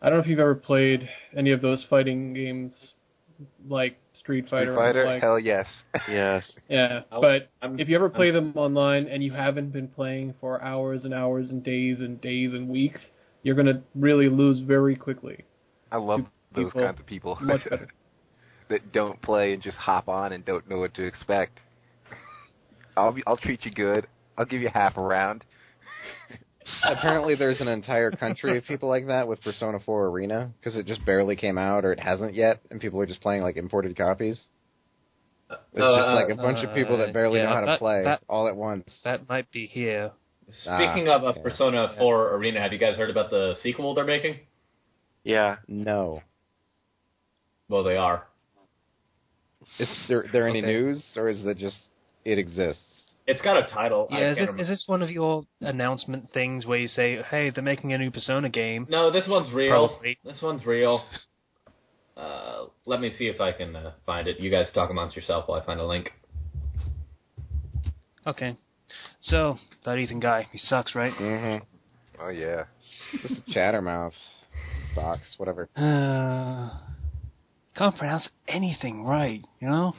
I don't know if you've ever played any of those fighting games like Street Fighter. Street Fighter? Like, Hell yes. Yes. yeah, but if you ever play them online and you haven't been playing for hours and hours and days and weeks, you're going to really lose very quickly. I love those kinds of people Much better. that don't play and just hop on and don't know what to expect. I'll treat you good. I'll give you half a round. Apparently there's an entire country of people like that with Persona 4 Arena, because it just barely came out, or it hasn't yet, and people are just playing like imported copies. It's just like a bunch of people that barely know how to play all at once. That might be here. Speaking of Persona 4 Arena, have you guys heard about the sequel they're making? Yeah. No. Well, they are. Is there any news, or is it just it exists? It's got a title. Yeah, is this one of your announcement things where you say, hey, they're making a new Persona game? No, this one's real. Probably. This one's real. Let me see if I can find it. You guys talk amongst yourself while I find a link. Okay. So, that Ethan guy, he sucks, right? Mm-hmm. Oh, yeah. Just a chattermouth. Fox, whatever. Can't pronounce anything right, you know?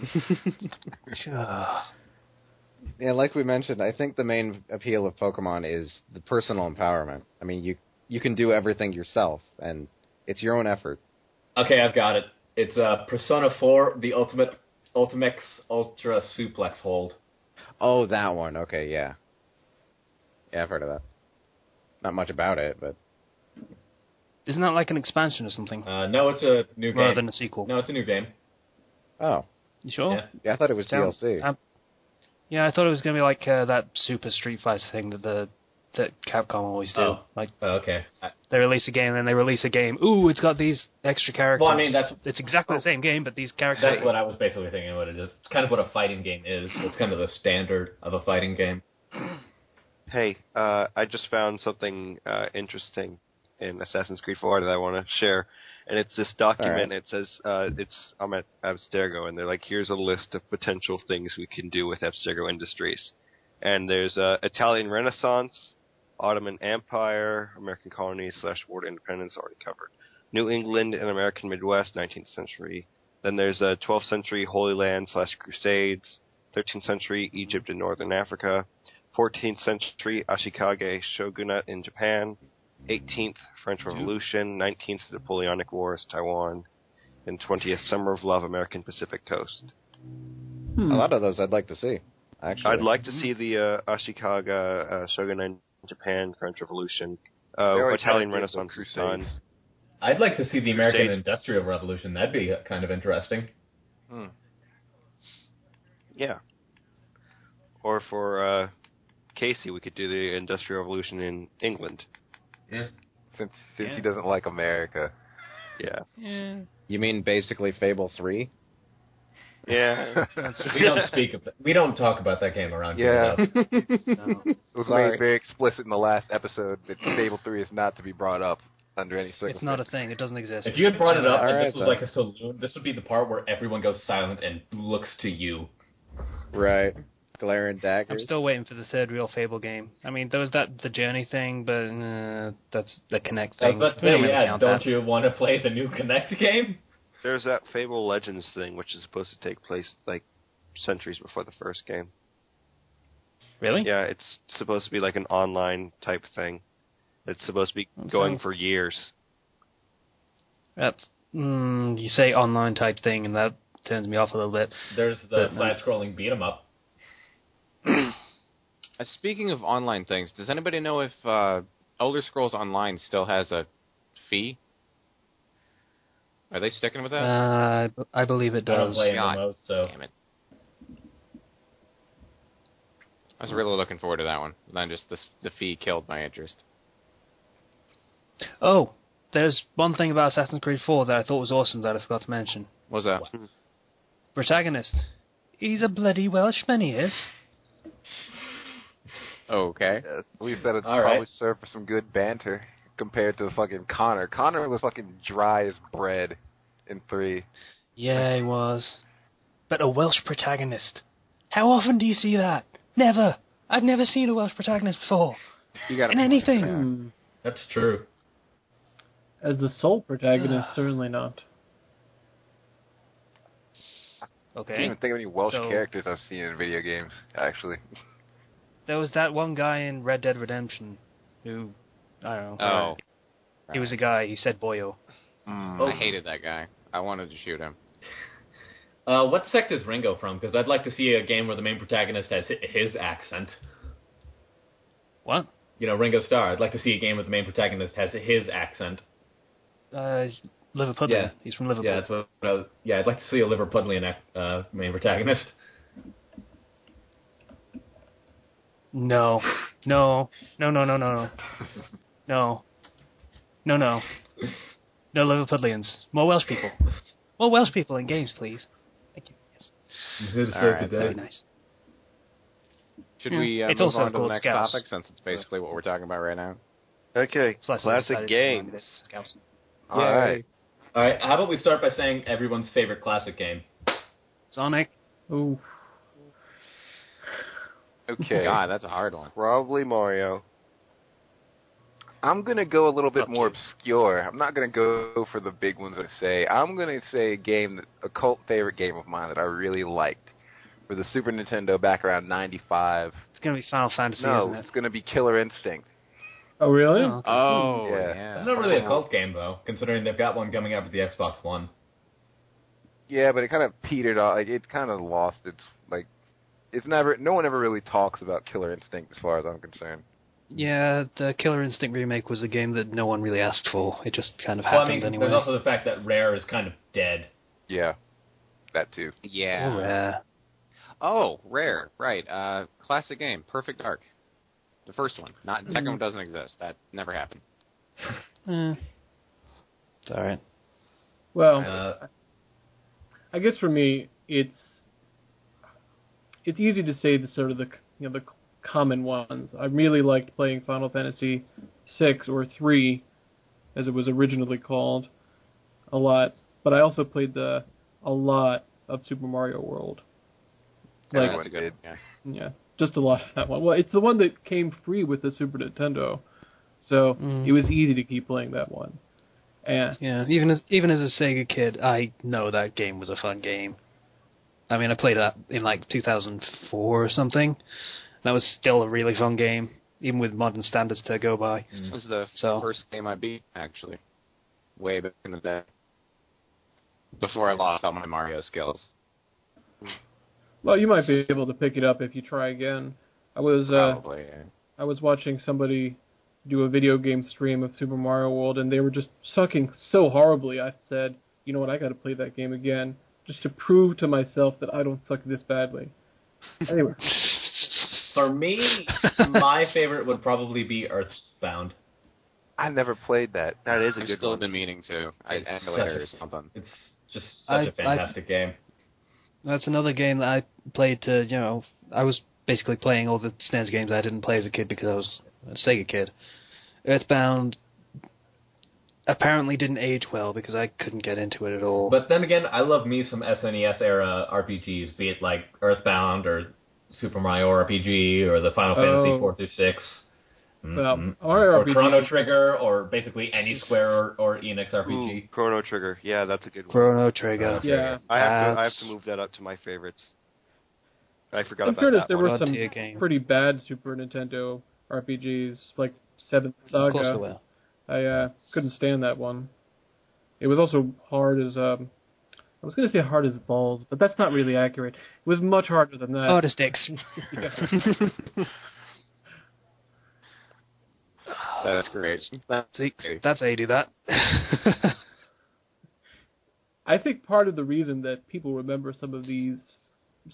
Yeah, like we mentioned, I think the main appeal of Pokemon is the personal empowerment. I mean, you can do everything yourself, and it's your own effort. Okay, I've got it. It's Persona 4, the Ultimex Ultra Suplex Hold. Oh, that one. Okay, yeah. Yeah, I've heard of that. Not much about it, but... Isn't that like an expansion or something? No, it's a new game. Rather than a sequel. No, it's a new game. Oh. You sure? Yeah. Yeah, I thought it was DLC. Yeah, I thought it was going to be like that Super Street Fighter thing that Capcom always do. Oh. Like, Okay. they release a game, and then they release a game. Ooh, it's got these extra characters. Well, I mean, it's exactly the same game, but these characters... That's what I was basically thinking what it is. It's kind of what a fighting game is. It's kind of the standard of a fighting game. Hey, I just found something interesting in Assassin's Creed 4 that I want to share. And it's this document. Right. It says, I'm at Abstergo, and they're like, here's a list of potential things we can do with Abstergo Industries. And there's Italian Renaissance, Ottoman Empire, American colonies / war to independence, already covered. New England and American Midwest, 19th century. Then there's 12th century Holy Land / Crusades, 13th century Egypt and Northern Africa, 14th century Ashikaga shogunate in Japan, 18th French Revolution, 19th Napoleonic Wars, Taiwan, and 20th Summer of Love American Pacific Coast. A lot of those I'd like to see, actually. I'd like to see the Ashikaga Shogunate Japan French Revolution, Italian Renaissance is done. I'd like to see the American Crusade. Industrial Revolution. That'd be kind of interesting. Yeah. Or for Casey, we could do the Industrial Revolution in England. Yeah. Since he doesn't like America. Yeah. You mean basically Fable 3? Yeah. We don't talk about that game around here. Yeah. No. It was made very explicit in the last episode that Fable 3 is not to be brought up under any circumstances. It's not a thing. It doesn't exist. If you had brought it up and Alright, this was like a saloon, this would be the part where everyone goes silent and looks to you. Right. Glaring daggers. I'm still waiting for the third real Fable game. I mean, there was the Journey thing, but that's the Connect I was thing. about to We don't say, really count don't that. you want to play the new Connect game? There's that Fable Legends thing, which is supposed to take place, like, centuries before the first game. Really? Yeah, it's supposed to be like an online type thing. It's supposed to be going for years. That's, you say online type thing, and that turns me off a little bit. There's the side-scrolling beat-em-up. Speaking of online things, does anybody know if Elder Scrolls Online still has a fee? Are they sticking with that? I believe it I don't does. play God MMOs, so... Damn it. I was really looking forward to that one. Then just the fee killed my interest. Oh, there's one thing about Assassin's Creed 4 that I thought was awesome that I forgot to mention. What's that? Protagonist. He's a bloody Welshman, he is. Okay. Yes. We better All probably right. serve for some good banter compared to fucking Connor. Connor was fucking dry as bread in 3. Yeah, he was. But a Welsh protagonist. How often do you see that? Never. I've never seen a Welsh protagonist before. You got In anything. That's true. As the sole protagonist, certainly not. I can't Okay. even think of any Welsh So- characters I've seen in video games, actually. There was that one guy in Red Dead Redemption who, I don't know. Oh. He was a guy, he said boyo. I hated that guy. I wanted to shoot him. What sect is Ringo from? Because I'd like to see a game where the main protagonist has his accent. What? You know, Ringo Starr. I'd like to see a game where the main protagonist has his accent. Liverpudlian. Yeah. He's from Liverpool. Yeah, that's what I'd like to see a Liverpudlian main protagonist. No. No. No, no, no, no, no. No. No, no. No Liverpudlians. More Welsh people. More Welsh people in games, please. Thank you. Yes. I'm here to All save right, the Very day. nice. Should we It's move also on to the called next Scouts. topic, since it's basically what we're talking about right now? Okay, Slash classic decided to remind me games. this, Scouts. All right. All right, how about we start by saying everyone's favorite classic game? Sonic. Ooh. Okay. God, that's a hard one. Probably Mario. I'm going to go a little bit Up more to you. obscure. I'm not going to go for the big ones I say. I'm going to say a cult favorite game of mine that I really liked for the Super Nintendo back around 95. It's going to be Final Fantasy, No, isn't it? it's going to be Killer Instinct. Oh, really? Oh, okay. Oh, Yeah. yeah. It's not really a cult game, though, considering they've got one coming out for the Xbox One. Yeah, but it kind of petered off. Like, it kind of lost its, like, it's never, no one ever really talks about Killer Instinct as far as I'm concerned. Yeah, the Killer Instinct remake was a game that no one really asked for. It just kind of Well, I happened mean, anyway. there's also the fact that Rare is kind of dead. Yeah, that too. Yeah. Oh, yeah. Oh, Rare. Right. Classic game. Perfect Dark. The first one. Not the second one doesn't exist. That never happened. It's alright. Well, I guess for me, it's easy to say the sort of the the common ones. I really liked playing Final Fantasy 6 or 3, as it was originally called, a lot. But I also played a lot of Super Mario World. Like, That's a good one. Yeah. yeah, just a lot of that one. Well, it's the one that came free with the Super Nintendo, so it was easy to keep playing that one. And Yeah, even as a Sega kid, I know that game was a fun game. I mean, I played that in like 2004 or something. That was still a really fun game, even with modern standards to go by. It was the So- first game I beat, actually. Way back in the day. before I lost all my Mario skills. Well, you might be able to pick it up if you try again. I was Probably. Yeah. I was watching somebody do a video game stream of Super Mario World, and they were just sucking so horribly. I said, you know what, I got to play that game again just to prove to myself that I don't suck this badly. Anyway. For me, my favorite would probably be Earthbound. I never played that. That is a I've good still one. been meaning to. It's Emulator or something. It's just such a fantastic game. That's another game that I played to, I was basically playing all the SNES games I didn't play as a kid because I was a Sega kid. Earthbound apparently didn't age well because I couldn't get into it at all. But then again, I love me some SNES era RPGs, be it like Earthbound or Super Mario RPG or the Final Fantasy 4 through 6. Or Chrono Trigger, or basically any Square or Enix RPG. Ooh, Chrono Trigger, yeah, that's a good one. Chrono Trigger. Yeah. I have to move that up to my favorites. I forgot In about fairness, that there one. were some God-tier game. pretty bad Super Nintendo RPGs, like Seventh Of course there Saga. were. I couldn't stand that one. It was also hard as I was going to say hard as balls, but that's not really accurate. It was much harder than that. Hard as dicks. That's great. See, that's how you do that. I think part of the reason that people remember some of these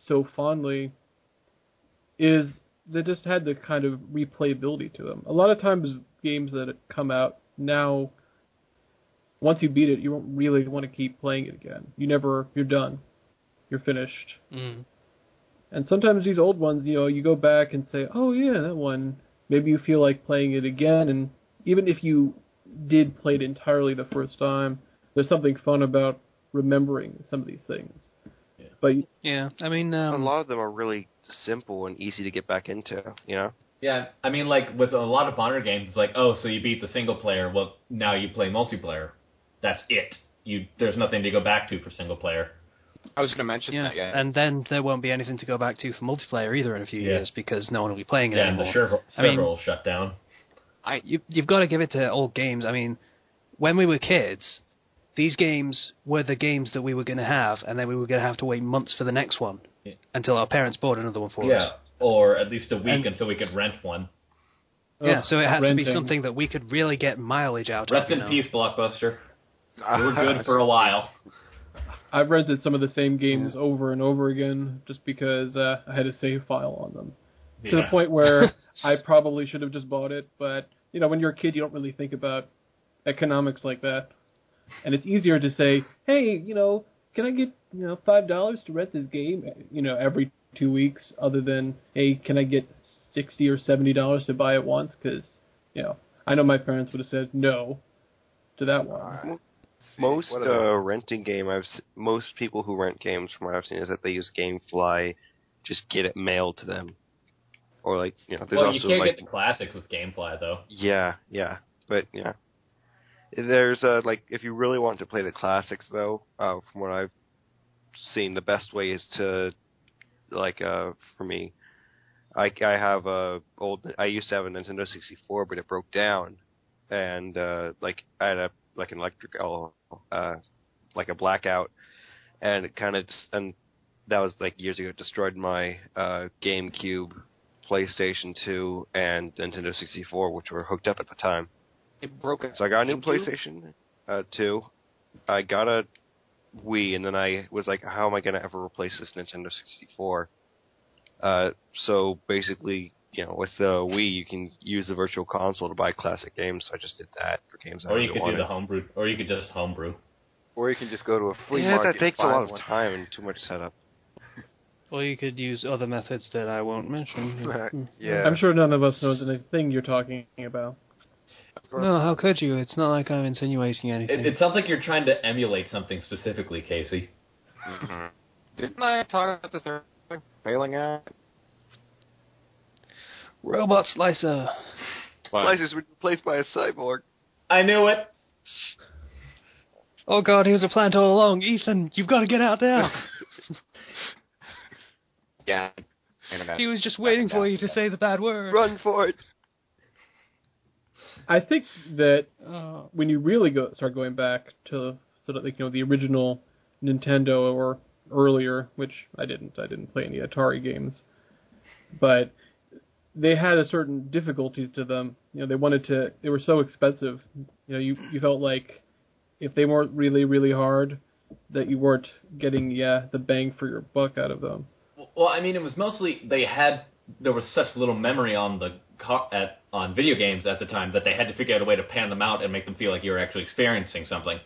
so fondly is they just had the kind of replayability to them. A lot of times games that come out now, once you beat it, you won't really want to keep playing it again. You're done. You're finished. Mm. And sometimes these old ones, you go back and say, oh yeah, that one. Maybe you feel like playing it again, and even if you did play it entirely the first time, there's something fun about remembering some of these things. Yeah. But yeah, I mean, A lot of them are really simple and easy to get back into, Yeah, I mean, like, with a lot of modern games, it's like, oh, so you beat the single player, well, now you play multiplayer. That's it. There's nothing to go back to for single player. I was going to mention that, yeah. And then there won't be anything to go back to for multiplayer either in a few years because no one will be playing it and anymore. the server will shut down. You've got to give it to old games. I mean, when we were kids, these games were the games that we were going to have, and then we were going to have to wait months for the next one until our parents bought another one for us. Yeah, or at least a week until we could rent one. Yeah, so it had renting. to be something that we could really get mileage out of. Rest in peace, Blockbuster. You were good for a while. I've rented some of the same games over and over again just because I had a save file on them. To the point where I probably should have just bought it, but, when you're a kid, you don't really think about economics like that. And it's easier to say, hey, can I get, $5 to rent this game, every 2 weeks, other than, hey, can I get $60 or $70 to buy it once? Because, I know my parents would have said no to that one. Most most people who rent games, from what I've seen, is that they use GameFly, just get it mailed to them, or there's also you can't get the classics with GameFly though. Yeah, but there's if you really want to play the classics though, from what I've seen, the best way is to for me, I used to have a Nintendo 64, but it broke down, and I had an electric a blackout, and it and that was years ago. It destroyed my GameCube, PlayStation 2, and Nintendo 64, which were hooked up at the time. It broke. So I got a new PlayStation 2. I got a Wii, and then I was like, how am I going to ever replace this Nintendo 64? So basically, with the Wii, you can use the Virtual Console to buy classic games. So I just did that for games I Or really you could wanted. do the homebrew, or you could just homebrew. Or you can just go to a flea Yeah, market. that takes a and lot find of time and too much setup. Or you could use other methods that I won't mention. one. Yeah. I'm sure none of us knows anything you're talking about. No, how could you? It's not like I'm insinuating anything. It sounds like you're trying to emulate something specifically, Casey. Mm-hmm. Didn't I talk about this earlier? Failing at? Robot Slicer. Slicers were replaced by a cyborg. I knew it. Oh god, he was a plant all along. Ethan, you've got to get out there. Yeah. He was just waiting for you to say the bad word. Run for it. I think that when you really start going back to sort of the original Nintendo or earlier, which I didn't. I didn't play any Atari games, but they had a certain difficulty to them. They were so expensive. You felt like if they weren't really, really hard, that you weren't getting the bang for your buck out of them. Well, I mean, it was mostly there was such little memory on video games at the time that they had to figure out a way to pan them out and make them feel like you were actually experiencing something.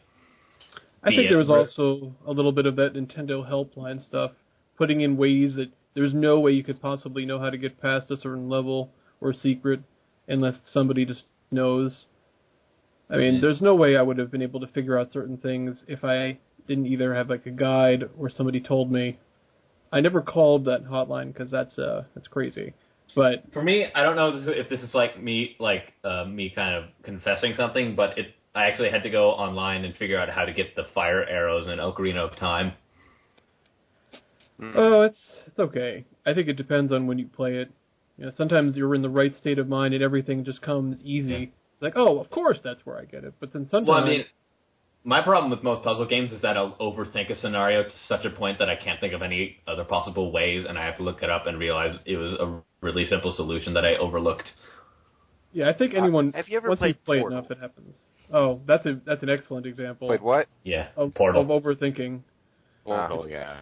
I think there was also a little bit of that Nintendo helpline stuff, putting in ways that there's no way you could possibly know how to get past a certain level or secret unless somebody just knows. I mean, there's no way I would have been able to figure out certain things if I didn't either have like a guide or somebody told me. I never called that hotline because that's crazy. But for me, I don't know if this is like me kind of confessing something, but I actually had to go online and figure out how to get the fire arrows in Ocarina of Time. Oh, it's okay. I think it depends on when you play it. Sometimes you're in the right state of mind and everything just comes easy. Yeah. It's like, oh, of course that's where I get it. But then sometimes... Well, I mean, my problem with most puzzle games is that I'll overthink a scenario to such a point that I can't think of any other possible ways, and I have to look it up and realize it was a really simple solution that I overlooked. Yeah, I think anyone... have you ever once played you play Portal? enough, it happens. Oh, that's an excellent example. Wait, what? Yeah, of Portal. overthinking. Oh, yeah.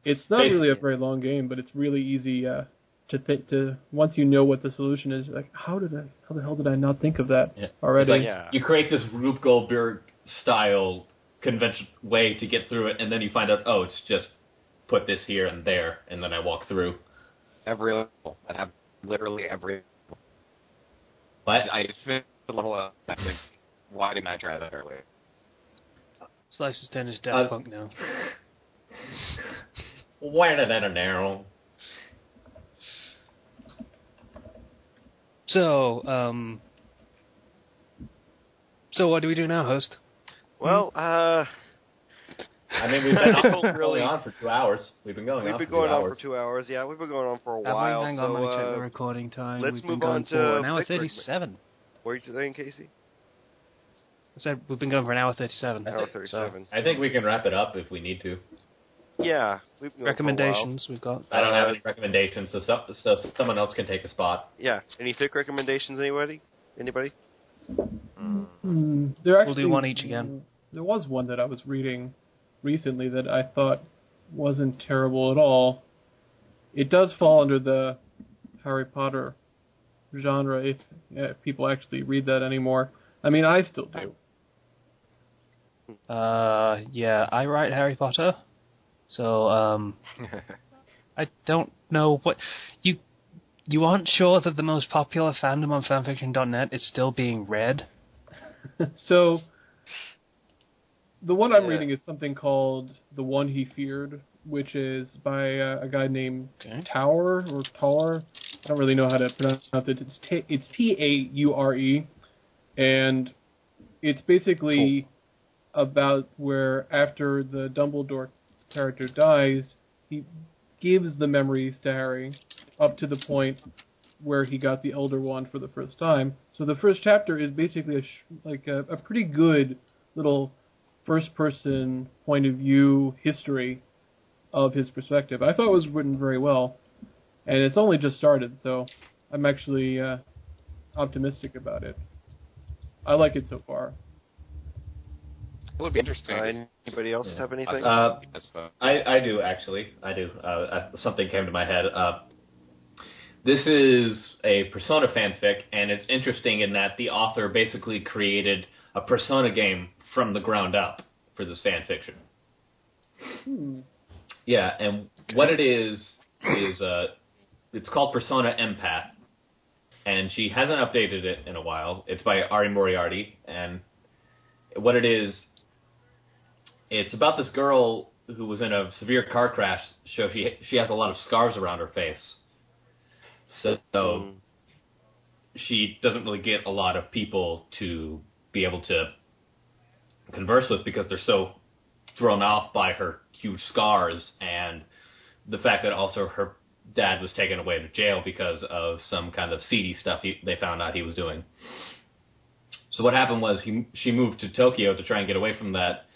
It's not really a very long game, but it's really easy to once you know what the solution is, like how the hell did I not think of that already? It's like, you create this Rube Goldberg style convention way to get through it, and then you find out, oh, it's just put this here and there, and then I walk through. Every level. I have literally every. What? I finished the level up. I think, why didn't I try that earlier? Slice's 10 is Daft Punk now. Where did that narrow? So what do we do now, host? Well, I mean, we've been going on for 2 hours. We've been going on for 2 hours. Yeah, we've been going on for a Have while. We? Hang on, let me check the recording time. Let's We've move been going on to for an hour Vic 37. What are you saying, Casey? I said we've been going for an hour 37. Hour 37. I think we can wrap it up if we need to. Yeah, we've been going Recommendations we've got. I don't have any recommendations, so someone else can take a spot. Yeah. Any thick recommendations, anybody? We'll do one each again. There was one that I was reading recently that I thought wasn't terrible at all. It does fall under the Harry Potter genre, if people actually read that anymore. I mean, I still do. Yeah, I write Harry Potter, so I don't know what you aren't sure that the most popular fandom on fanfiction.net is still being read. So the one I'm reading is something called The One He Feared, which is by a guy named Tower or Taur. I don't really know how to pronounce it. It's Taure, and it's basically about where after the Dumbledore character dies, he gives the memories to Harry up to the point where he got the Elder Wand for the first time. So the first chapter is basically a pretty good little first-person point of view history of his perspective. I thought it was written very well, and it's only just started, so I'm actually optimistic about it. I like it so far. It would be interesting. Anybody else have anything? I do, actually. I do. Something came to my head. This is a Persona fanfic, and it's interesting in that the author basically created a Persona game from the ground up for this fanfiction. Yeah, and what it is it's called Persona Empath, and she hasn't updated it in a while. It's by Ari Moriarty, and what it is, it's about this girl who was in a severe car crash, so she has a lot of scars around her face. So she doesn't really get a lot of people to be able to converse with because they're so thrown off by her huge scars and the fact that also her dad was taken away to jail because of some kind of seedy stuff they found out he was doing. So what happened was she moved to Tokyo to try and get away from that,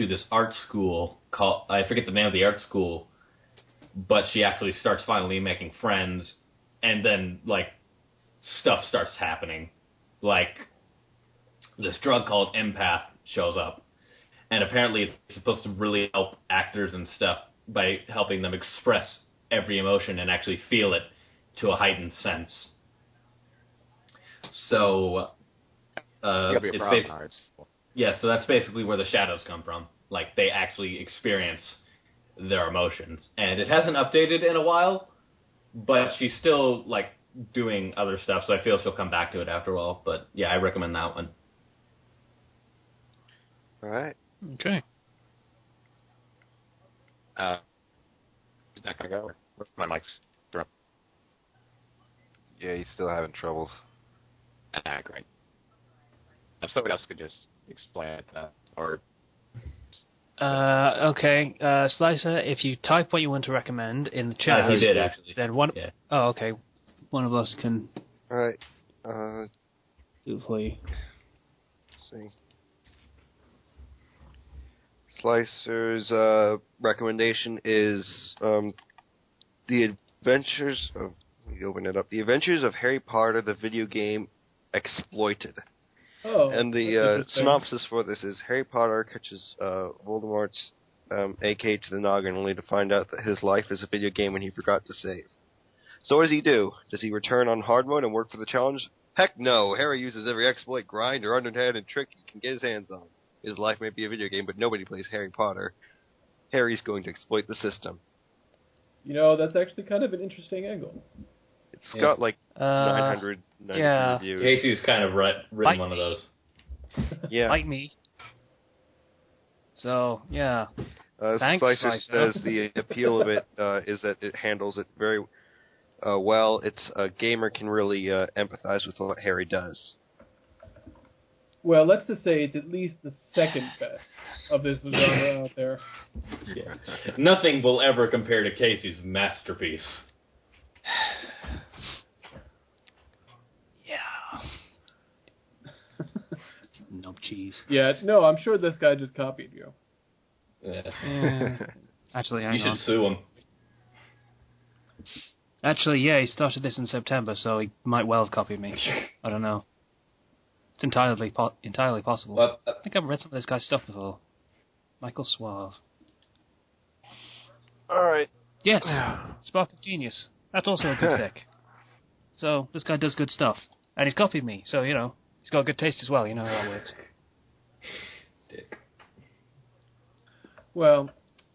to this art school called, I forget the name of the art school, but she actually starts finally making friends, and then, like, stuff starts happening. Like, this drug called empath shows up, and apparently it's supposed to really help actors and stuff by helping them express every emotion and actually feel it to a heightened sense. So, so that's basically where the shadows come from. Like, they actually experience their emotions. And it hasn't updated in a while, but she's still, like, doing other stuff, so I feel she'll come back to it after all. But, yeah, I recommend that one. All right. Okay. Is that going to go? My mic's drop. Yeah, he's still having troubles. Great. If somebody else could just explain that, or... Okay, Slicer, if you type what you want to recommend in the chat... He did, actually. Then one... Yeah. Oh, okay. One of us can... All right. Do it for you. Let's see. Slicer's recommendation is The Adventures of... Let me open it up. The Adventures of Harry Potter, the video game Exploited. Oh, and the synopsis for this is Harry Potter catches Voldemort's AK to the noggin only to find out that his life is a video game and he forgot to save. So what does he do? Does he return on hard mode and work for the challenge? Heck no! Harry uses every exploit, grind, or underhanded trick he can get his hands on. His life may be a video game, but nobody plays Harry Potter. Harry's going to exploit the system. You know, that's actually kind of an interesting angle. It's got like 990 reviews. Casey's kind of written one of those. Yeah. Like me. So, yeah. Thanks, Slicer says the appeal of it is that it handles it very well. It's a gamer can really empathize with what Harry does. Well, let's just say it's at least the second best of this genre out there. Yeah. Nothing will ever compare to Casey's masterpiece. No cheese. Yeah, no, I'm sure this guy just copied you. Yeah. Actually, hang you on. should sue him. Actually, yeah, he started this in September, so he might well have copied me. I don't know. It's entirely possible. But, I think I've read some of this guy's stuff before. Michael Suave. All right. Yes, Spark of Genius. That's also a good pick. So, this guy does good stuff. And he's copied me, so, you know, he's got good taste as well. You know how that works. Dick. Well,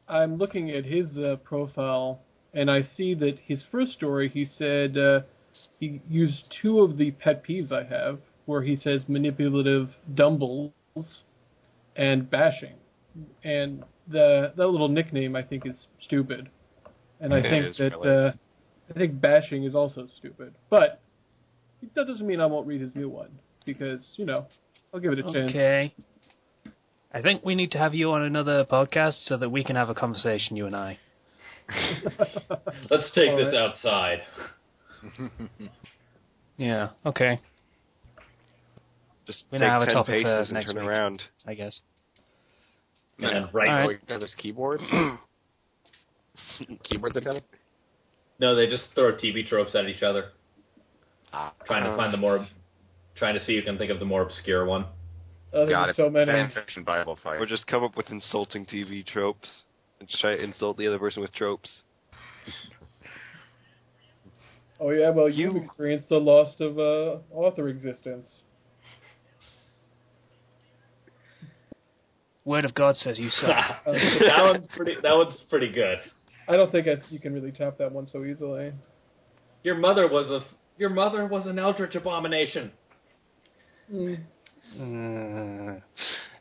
I'm looking at his profile, and I see that his first story, he said he used two of the pet peeves I have, where he says manipulative dumbles and bashing. And that little nickname, I think, is stupid. And I think that really. I think bashing is also stupid. But that doesn't mean I won't read his new one, because, you know, I'll give it a chance. Okay. I think we need to have you on another podcast so that we can have a conversation, you and I. Let's take this outside. Yeah, okay. Just we take now have 10 a topic paces for and turn next week, around. I guess. And right. All right. There's keyboards? Keyboards are coming? No, they just throw TV tropes at each other. Trying to find trying to see if you can think of the more obscure one. Oh, Got there's it. so many. Fan fiction Bible fight. Or just come up with insulting TV tropes and just try to insult the other person with tropes. Oh yeah, well you've experienced the loss of author existence. Word of God says you suck. That one's pretty good. I don't think you can really top that one so easily. Your mother was an eldritch abomination. Anyway,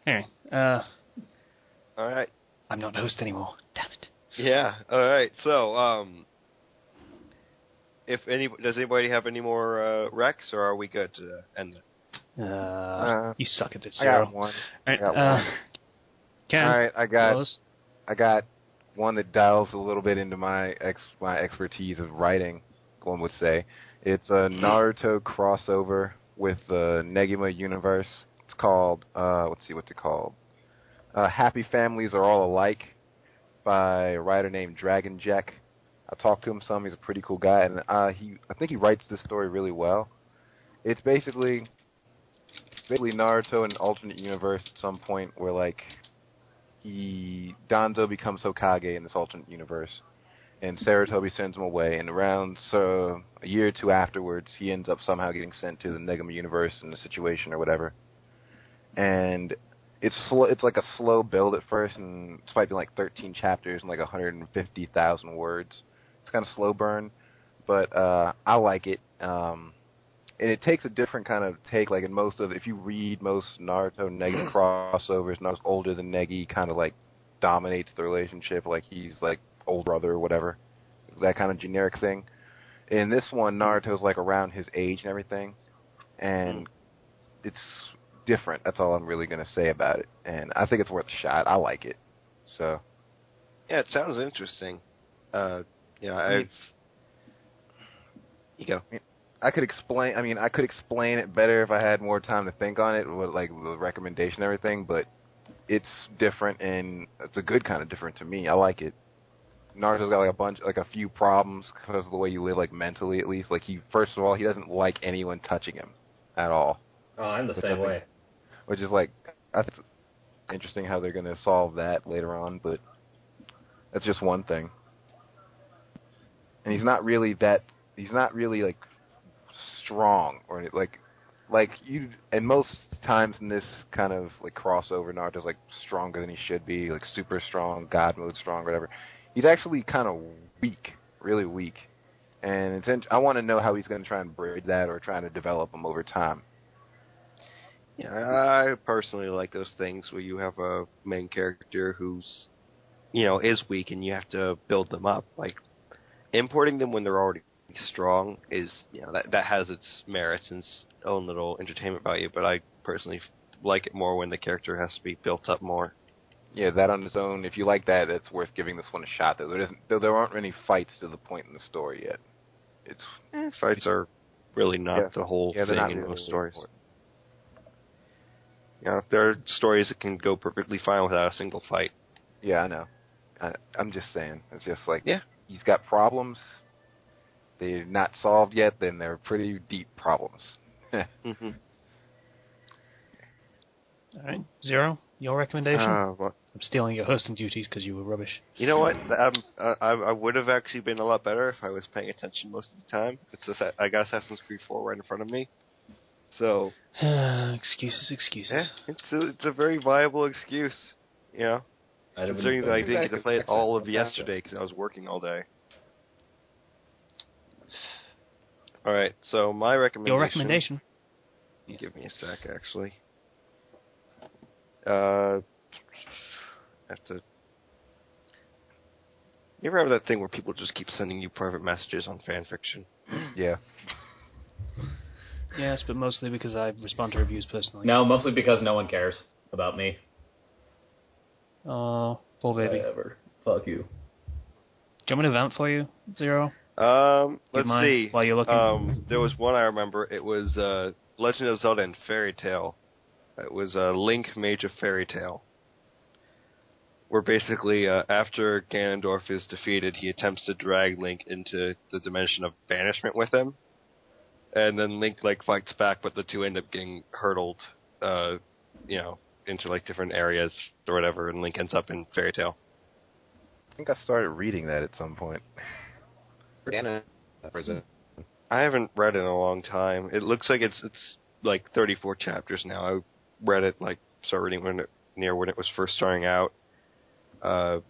all right. I'm not the host anymore. Damn it. Yeah. All right. So, does anybody have any more recs, or are we good to end it? You suck at this. I got one. I got one. Ken, all right, I got one that dials a little bit into my expertise of writing. One would say it's a Naruto crossover with the Negima universe. It's called let's see what's it called. Happy Families Are All Alike by a writer named Dragon Jack. I talked to him some. He's a pretty cool guy, and I think he writes this story really well. It's basically Naruto in an alternate universe at some point where like Danzo becomes Hokage in this alternate universe, and Sarutobi sends him away. And around a year or two afterwards, he ends up somehow getting sent to the Negama universe in a situation or whatever. And it's like a slow build at first, and it's probably like 13 chapters and like 150,000 words. It's kind of slow burn, but I like it. And it takes a different kind of take. Like if you read most Naruto Negi crossovers, Naruto's older than Negi, kind of like dominates the relationship, like he's like old brother or whatever, that kind of generic thing. In this one, Naruto's like around his age and everything, and it's different. That's all I'm really gonna say about it, and I think it's worth a shot. I like it. So yeah, it sounds interesting. You go. I could explain it better if I had more time to think on it, with like the recommendation and everything, but it's different, and it's a good kind of different to me. I like it. Naruto's got a few problems because of the way you live, like mentally at least. Like first of all, he doesn't like anyone touching him at all. Oh, I'm the same way. Which is like, I think it's interesting how they're going to solve that later on, but that's just one thing. And he's not really like strong or like you. And most times in this kind of like crossover, Naruto's like stronger than he should be, like super strong, God mode strong, whatever. He's actually kind of weak, really weak. And I want to know how he's going to try and bridge that or trying to develop him over time. Yeah, I personally like those things where you have a main character who's, is weak and you have to build them up. Like, importing them when they're already strong is, that has its merits and its own little entertainment value, but I personally like it more when the character has to be built up more. Yeah, that on its own, if you like that, it's worth giving this one a shot. There aren't any fights to the point in the story yet. Fights are really not the whole thing in really most stories. There are stories that can go perfectly fine without a single fight. Yeah, I know. I'm just saying. It's just like, he's got problems. They're not solved yet, then they're pretty deep problems. Mm-hmm. All right. Zero, your recommendation? What? I'm stealing your hosting duties because you were rubbish. You know what? I would have actually been a lot better if I was paying attention most of the time. It's just I got Assassin's Creed 4 right in front of me. So excuses. Yeah, it's a very viable excuse, considering that I didn't get to play it all of yesterday because I was working all day. All right, so my recommendation. Your recommendation. Give me a sec, actually. I have to. You ever have that thing where people just keep sending you private messages on fanfiction? Yeah. Yes, but mostly because I respond to reviews personally. No, mostly because no one cares about me. Oh, poor baby. Whatever. Fuck you. Do you want me to vamp for you, Zero? Let's see. While you're looking. There was one I remember. It was Legend of Zelda and Fairy Tail. It was Link, Mage of Fairy Tail. Where basically, after Ganondorf is defeated, he attempts to drag Link into the dimension of banishment with him. And then Link fights back, but the two end up getting hurtled, into different areas or whatever, and Link ends up in Fairy Tail. I think I started reading that at some point. I haven't read it in a long time. It looks like it's 34 chapters now. I read it started reading when it was first starting out. I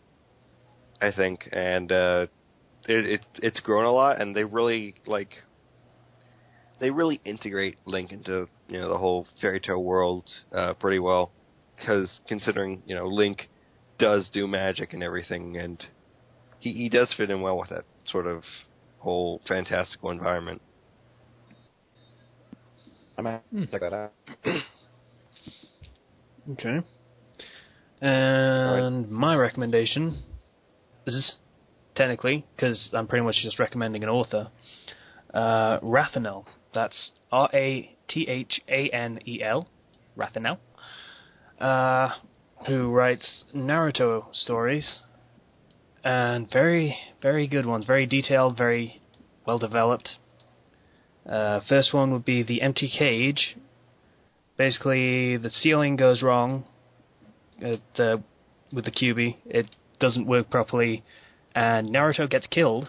think, and it's grown a lot, and they really integrate Link into the whole fairy tale world pretty well, because considering Link does do magic and everything, and he does fit in well with that sort of whole fantastical environment. I might check that out. Okay. And my recommendation is technically, because I'm pretty much just recommending an author, Rathanel. That's Rathanel. who writes Naruto stories, and very, very good ones, very detailed, very well developed. First one would be The Empty Cage. Basically, the sealing goes wrong with the QB. It doesn't work properly, and Naruto gets killed,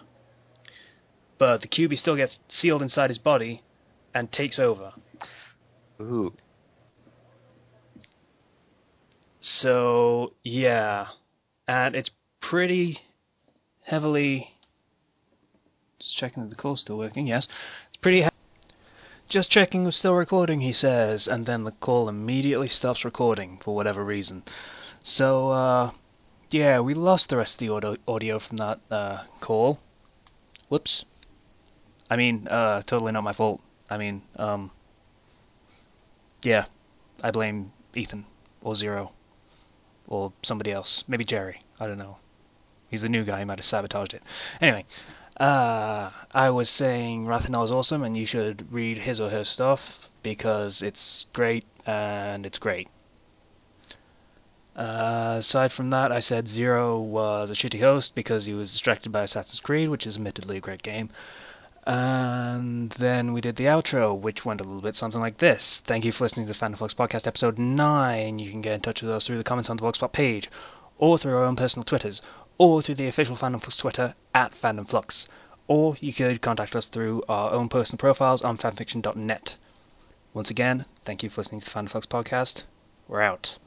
but the QB still gets sealed inside his body and takes over. Ooh. So, yeah. And it's pretty heavily... Just checking that the call's still working, yes. It's pretty Just checking we're still recording, he says, and then the call immediately stops recording for whatever reason. So, yeah, we lost the rest of the audio from that call. Whoops. I mean, totally not my fault. I mean, yeah, I blame Ethan, or Zero, or somebody else. Maybe Jerry, I don't know. He's the new guy, he might have sabotaged it. Anyway, I was saying Rathanol is awesome, and you should read his or her stuff, because it's great, and it's great. Aside from that, I said Zero was a shitty host, because he was distracted by Assassin's Creed, which is admittedly a great game. And then we did the outro, which went a little bit something like this. Thank you for listening to the Fandom Flux Podcast, episode 9. You can get in touch with us through the comments on the Blogspot page, or through our own personal Twitters, or through the official Fandom Flux Twitter, @FandomFlux. Or you could contact us through our own personal profiles on fanfiction.net. Once again, thank you for listening to the Fandom Flux Podcast. We're out.